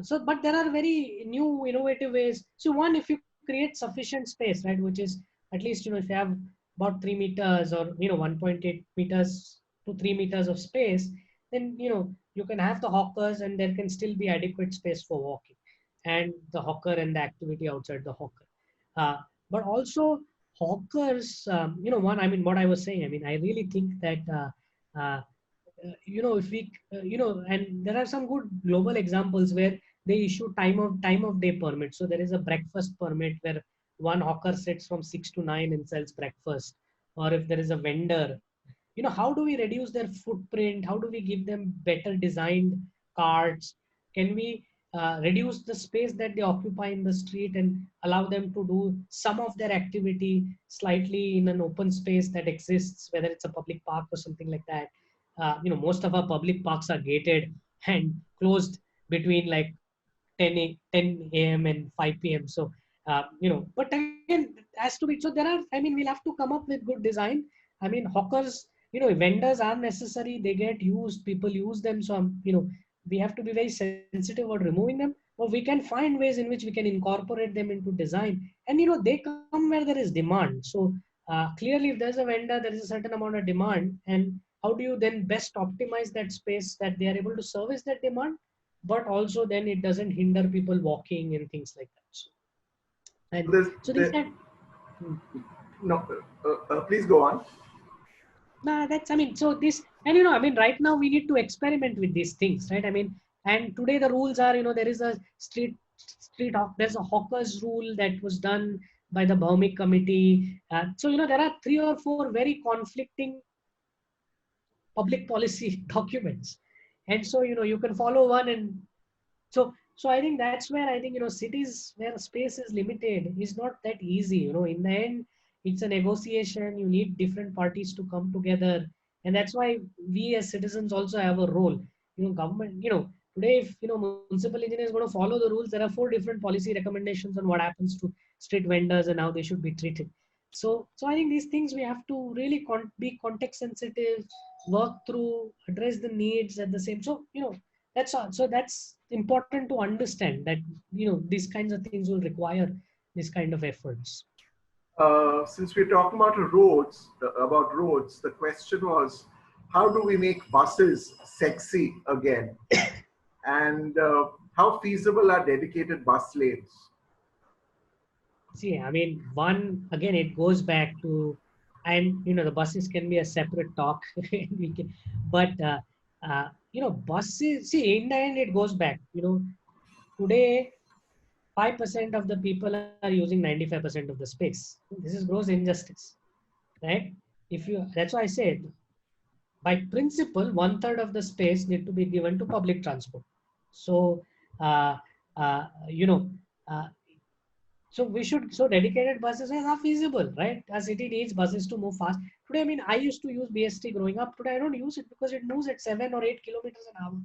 So, but there are very new, innovative ways. So, one, if you create sufficient space, right, which is at least, if you have about 3 meters or, 1.8 meters to 3 meters of space, then, you can have the hawkers and there can still be adequate space for walking and the hawker and the activity outside the hawker. Uh, but also hawkers, one, I mean, what I was saying, I mean, I really think that, if we, and there are some good global examples where they issue time of day permit. So there is a breakfast permit where one hawker sits from 6 to 9 and sells breakfast. Or if there is a vendor, how do we reduce their footprint? How do we give them better designed carts? Can we reduce the space that they occupy in the street and allow them to do some of their activity slightly in an open space that exists, whether it's a public park or something like that? Most of our public parks are gated and closed between like 10 a.m. and 5 p.m. So, but again, has to be, so there are, I mean, we'll have to come up with good design. I mean, hawkers, vendors are necessary. They get used, people use them. So, we have to be very sensitive about removing them. or we can find ways in which we can incorporate them into design. And they come where there is demand. So clearly, if there's a vendor, there is a certain amount of demand, and how do you then best optimize that space that they are able to service that demand, but also then it doesn't hinder people walking and things like that. So, and There's, so these there, kind. Hmm. no, please go on. Nah, that's, I mean, so this, and I mean, right now we need to experiment with these things, right? I mean, and today the rules are, there is a there's a hawkers rule that was done by the Bhaumik committee. So, there are 3 or 4 very conflicting public policy documents. And so, you can follow one, and so I think that's where I think, cities where space is limited is not that easy. In the end, it's a negotiation. You need different parties to come together. And that's why we as citizens also have a role. Government, today if, municipal engineer is going to follow the rules, there are 4 different policy recommendations on what happens to street vendors and how they should be treated. So I think these things we have to really be context sensitive, work through, address the needs at the same. So, that's all. So that's important to understand that these kinds of things will require this kind of efforts. Since we're talking about roads, the question was, how do we make buses sexy again? And how feasible are dedicated bus lanes? See, I mean, one again, it goes back to, and the buses can be a separate talk. We can, but buses. See, in the end, it goes back. Today 5% of the people are using 95% of the space. This is gross injustice, right? That's why I said, by principle, 1/3 of the space need to be given to public transport. So, uh, uh, you know, uh, so dedicated buses are feasible, right? A city needs buses to move fast. Today, I mean, I used to use BST growing up. Today, I don't use it because it moves at 7 or 8 kilometers an hour.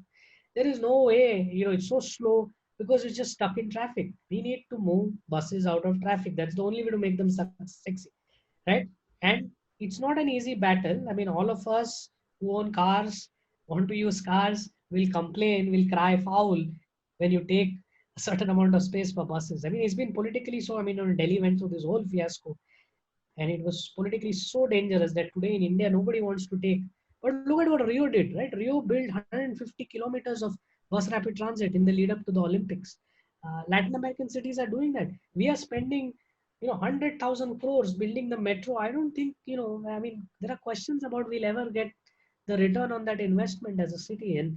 There is no way, it's so slow because it's just stuck in traffic. We need to move buses out of traffic. That's the only way to make them sexy, right? And it's not an easy battle. I mean, all of us who own cars, want to use cars, will complain, will cry foul when you take a certain amount of space for buses. I mean, it's been politically so. I mean, Delhi went through this whole fiasco, and it was politically so dangerous that today in India nobody wants to take. But look at what Rio did, right? Rio built 150 kilometers of bus rapid transit in the lead up to the Olympics. Latin American cities are doing that. We are spending 100,000 crores building the metro. I don't think I mean, there are questions about we'll ever get the return on that investment as a city. And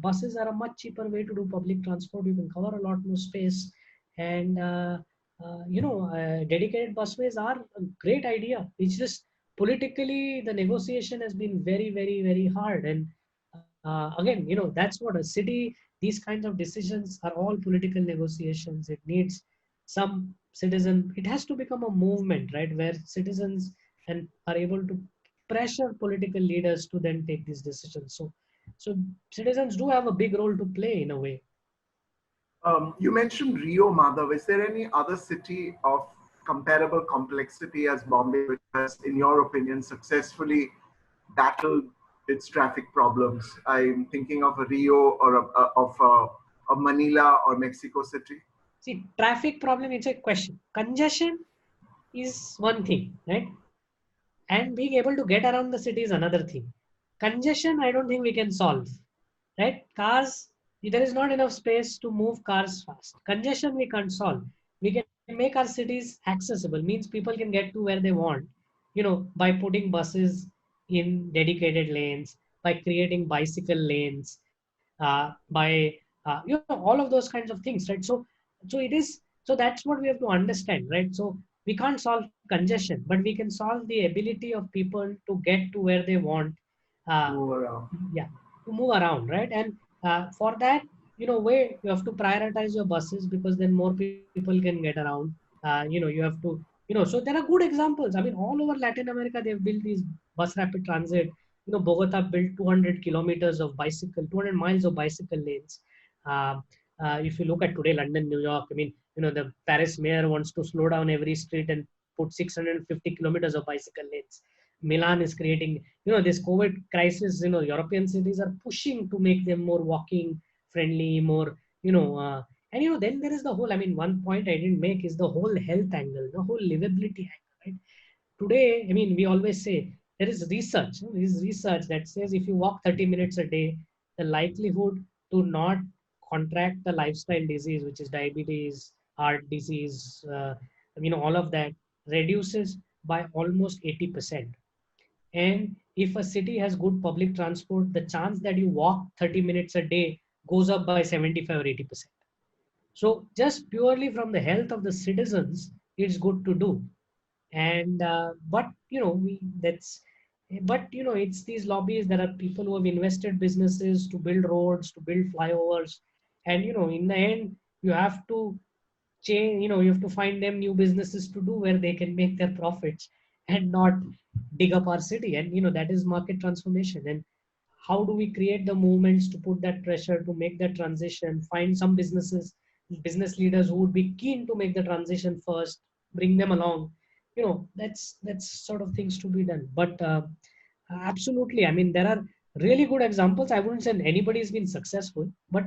buses are a much cheaper way to do public transport. You can cover a lot more space, and dedicated busways are a great idea. It's just politically the negotiation has been very, very, very hard. And again, that's what a city. These kinds of decisions are all political negotiations. It needs some citizen. It has to become a movement, right, where citizens and are able to pressure political leaders to then take these decisions. So citizens do have a big role to play in a way. You mentioned Rio, Madhav. Is there any other city of comparable complexity as Bombay, which has, in your opinion, successfully battled its traffic problems? I'm thinking of a Rio or a Manila or Mexico City. See, traffic problem, it's a question. Congestion is one thing, right? And being able to get around the city is another thing. Congestion, I don't think we can solve, right? Cars, there is not enough space to move cars fast. Congestion, we can't solve. We can make our cities accessible, means people can get to where they want, by putting buses in dedicated lanes, by creating bicycle lanes, by, all of those kinds of things, right? So it is, so that's what we have to understand, right? So we can't solve congestion, but we can solve the ability of people to get to where they want. uh, Move around. yeah, to move around, right? And for that, way you have to prioritize your buses, because then more people can get around. You have to, so there are good examples. I mean, all over Latin America they've built these bus rapid transit. Bogota built 200 kilometers of bicycle, 200 miles of bicycle lanes. uh, if you look at today London, New York, I mean, the Paris mayor wants to slow down every street and put 650 kilometers of bicycle lanes. Milan is creating, this COVID crisis, European cities are pushing to make them more walking friendly, more, And then there is the whole, I mean, one point I didn't make is the whole health angle, the whole livability angle, right? Today, I mean, we always say there is research that says if you walk 30 minutes a day, the likelihood to not contract the lifestyle disease, which is diabetes, heart disease, all of that reduces by almost 80%. And if a city has good public transport, the chance that you walk 30 minutes a day goes up by 75 or 80%. So just purely from the health of the citizens, it's good to do. And but we that's but it's these lobbies. There are people who have invested businesses to build roads, to build flyovers, and in the end you have to change. You have to find them new businesses to do where they can make their profits and not dig up our city. And that is market transformation. And how do we create the movements to put that pressure to make that transition, find some business leaders who would be keen to make the transition first, bring them along. That's sort of things to be done. But absolutely, I mean, there are really good examples. I wouldn't say anybody's been successful, but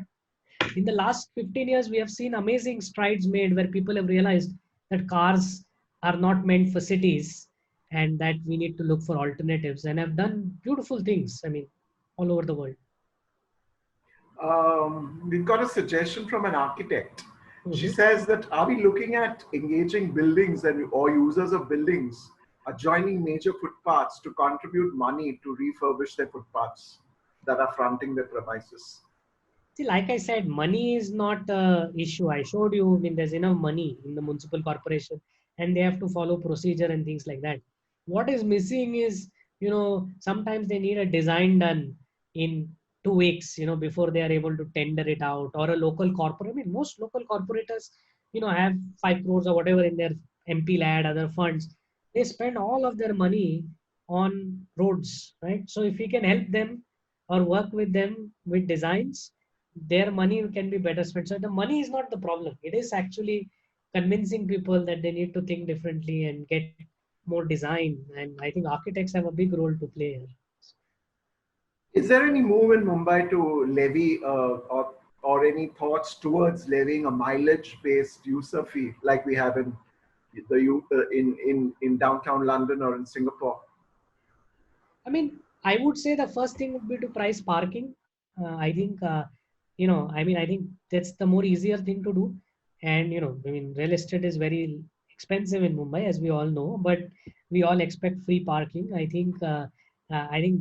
in the last 15 years we have seen amazing strides made where people have realized that cars are not meant for cities, and that we need to look for alternatives, and have done beautiful things, I mean, all over the world. We've got a suggestion from an architect. She Mhm. says that are we looking at engaging buildings and or users of buildings adjoining major footpaths to contribute money to refurbish their footpaths that are fronting their premises? See, like I said, money is not a issue. I showed you, I mean, there's enough money in the municipal corporation, and they have to follow procedure and things like that. What is missing is, sometimes they need a design done in 2 weeks, before they are able to tender it out, or a local corporate. I mean, most local corporators, have 5 crores or whatever in their MP lad, other funds. They spend all of their money on roads, right? So if we can help them or work with them with designs, their money can be better spent. So the money is not the problem. It is actually convincing people that they need to think differently and get more design. And I think architects have a big role to play here. Is there any move in Mumbai to levy or any thoughts towards levying a mileage-based user fee like we have in in downtown London or in Singapore? I mean, I would say the first thing would be to price parking. I think, I mean, I think that's the more easier thing to do. And, I mean, real estate is very expensive in Mumbai, as we all know, but we all expect free parking. I think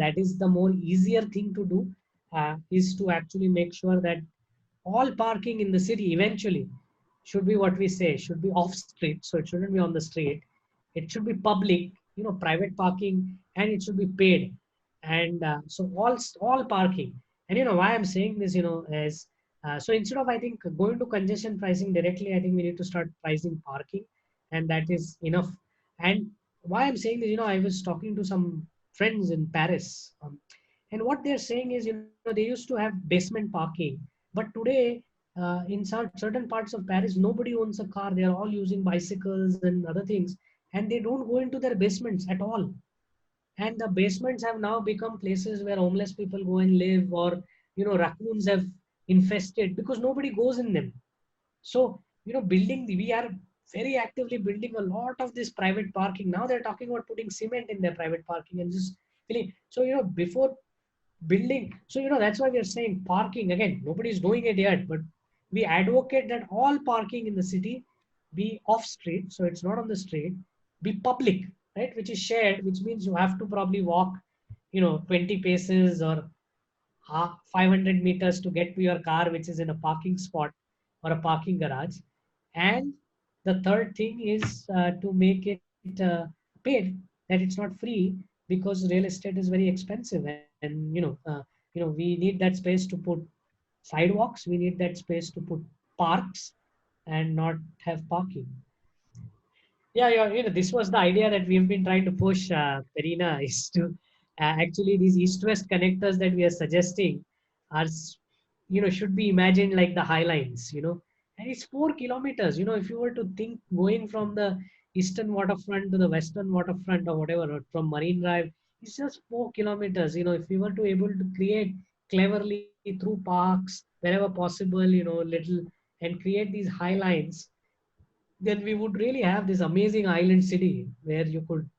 that is the more easier thing to do, is to actually make sure that all parking in the city eventually should be what we say, should be off street. So it shouldn't be on the street. It should be public, private parking, and it should be paid. And so all parking. And why I'm saying this, is so instead of, I think, going to congestion pricing directly, I think we need to start pricing parking, and that is enough. And why I'm saying this, I was talking to some friends in Paris, and what they're saying is, they used to have basement parking, but today, in certain parts of Paris, nobody owns a car. They are all using bicycles and other things, and they don't go into their basements at all. And the basements have now become places where homeless people go and live, or raccoons have infested because nobody goes in them. So, we are very actively building a lot of this private parking. Now they're talking about putting cement in their private parking and just filling. So, before building, so that's why we are saying parking again. Nobody is doing it yet, but we advocate that all parking in the city be off street, so it's not on the street, be public, right? Which is shared, which means you have to probably walk, 20 paces or 500 meters to get to your car, which is in a parking spot or a parking garage. And the third thing is to make it paid, that it's not free, because real estate is very expensive. And we need that space to put sidewalks, we need that space to put parks, and not have parking. Yeah, yeah, this was the idea that we've been trying to push, Karina, is to actually these east-west connectors that we are suggesting are, should be imagined like the High Lines, and it's 4 kilometers. If you were to think going from the eastern waterfront to the western waterfront or whatever, or from Marine Drive, it's just 4 kilometers. If we were to able to create cleverly through parks wherever possible, little and create these high lines, then we would really have this amazing island city where you could,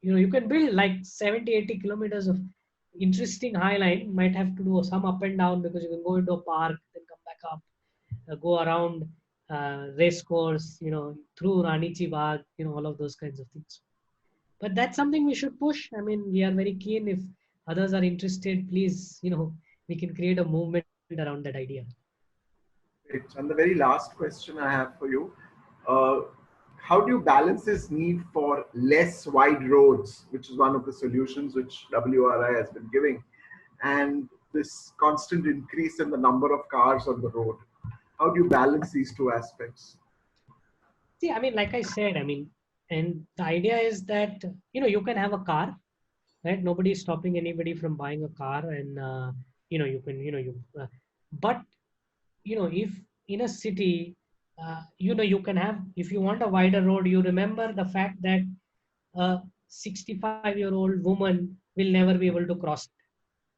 you can build like 70, 80 kilometers of interesting high line. Might have to do some up and down because you can go into a park, then come back up, go around race course, through Ranichi Bagh, all of those kinds of things. But that's something we should push. I mean, we are very keen. If others are interested, please, we can create a movement around that idea. Great. And the very last question I have for you, uh, how do you balance this need for less wide roads, which is one of the solutions which WRI has been giving, and this constant increase in the number of cars on the road? How do you balance these two aspects? See, I mean, like I said, I mean, and the idea is that, you can have a car, right? Nobody is stopping anybody from buying a car, and, you can, but, if in a city, you can have, if you want a wider road, you remember the fact that a 65-year-old woman will never be able to cross it.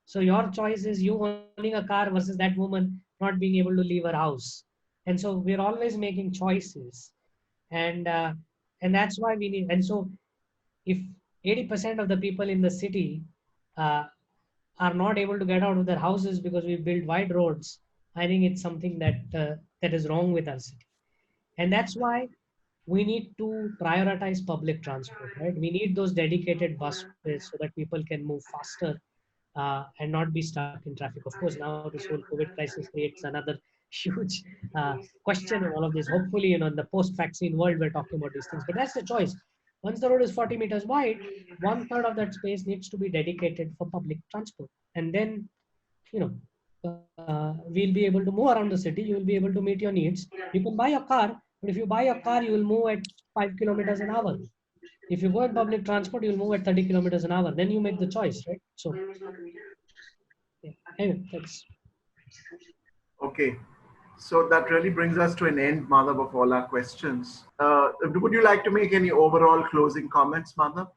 So your choice is you owning a car versus that woman not being able to leave her house. And so we're always making choices, and uh, and that's why we need. And so if 80% of the people in the city uh, are not able to get out of their houses because we build wide roads, I think it's something that is wrong with our city. And that's why we need to prioritize public transport, right? We need those dedicated busways so that people can move faster and not be stuck in traffic. Of course, now this whole COVID crisis creates another huge question on all of this. Hopefully, in the post-vaccine world, we're talking about these things. But that's the choice. Once the road is 40 meters wide, one third of that space needs to be dedicated for public transport. And then, you know, we'll be able to move around the city. You will be able to meet your needs. You can buy a car, but if you buy a car, you will move at 5 kilometers an hour. If you go in public transport, you'll move at 30 kilometers an hour. Then you make the choice, right? So, yeah. Anyway, that's Okay, so that really brings us to an end, Madhav, of all our questions. Would you like to make any overall closing comments, Madhav?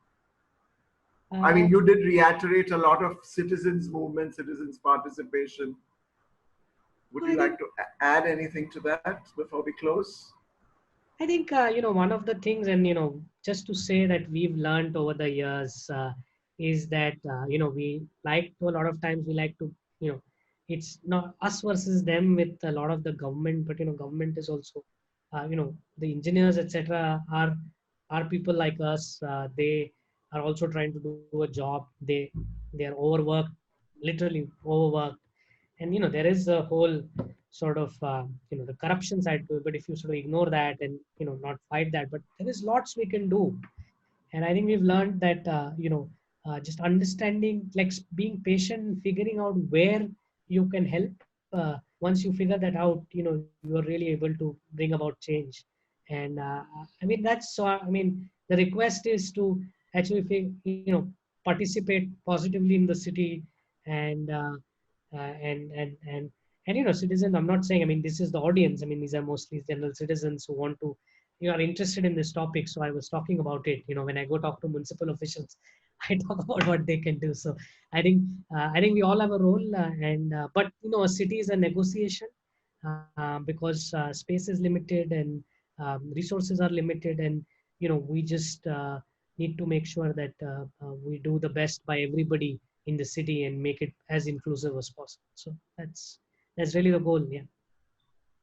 I uh, mean, you did reiterate a lot of citizens' movement, citizens' participation. Would I you like think to add anything to that before we close? one of the things, and just to say that we've learned over the years is that we like to, a lot of times we like to, it's not us versus them with a lot of the government, but government is also, the engineers, etc. are people like us. They are also trying to do a job. They are overworked, literally overworked, and there is a whole sort of the corruption side to it. But if you sort of ignore that and not fight that, but there is lots we can do. And I think we've learned that just understanding, like being patient and figuring out where you can help. Once you figure that out, you are really able to bring about change. And I mean, that's so I mean, the request is to actually participate positively in the city. And and citizens, I'm not saying, I mean, this is the audience, I mean, these are mostly general citizens who want to, you are interested in this topic. So I was talking about it, when I go talk to municipal officials, I talk about what they can do. So I think we all have a role, and but a city is a negotiation, because space is limited, and resources are limited, and we just need to make sure that we do the best by everybody in the city and make it as inclusive as possible. So that's really the goal. Yeah.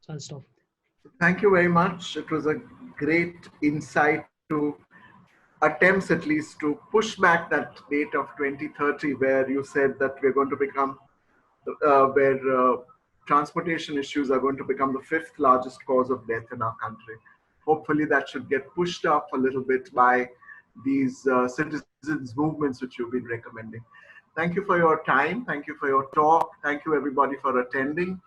So I'll stop. Thank you very much. It was a great insight to attempts, at least, to push back that date of 2030, where you said that we're going to become, where transportation issues are going to become the fifth largest cause of death in our country. Hopefully, that should get pushed up a little bit by these citizens' movements which you've been recommending. Thank you for your time. Thank you for your talk. Thank you, everybody, for attending.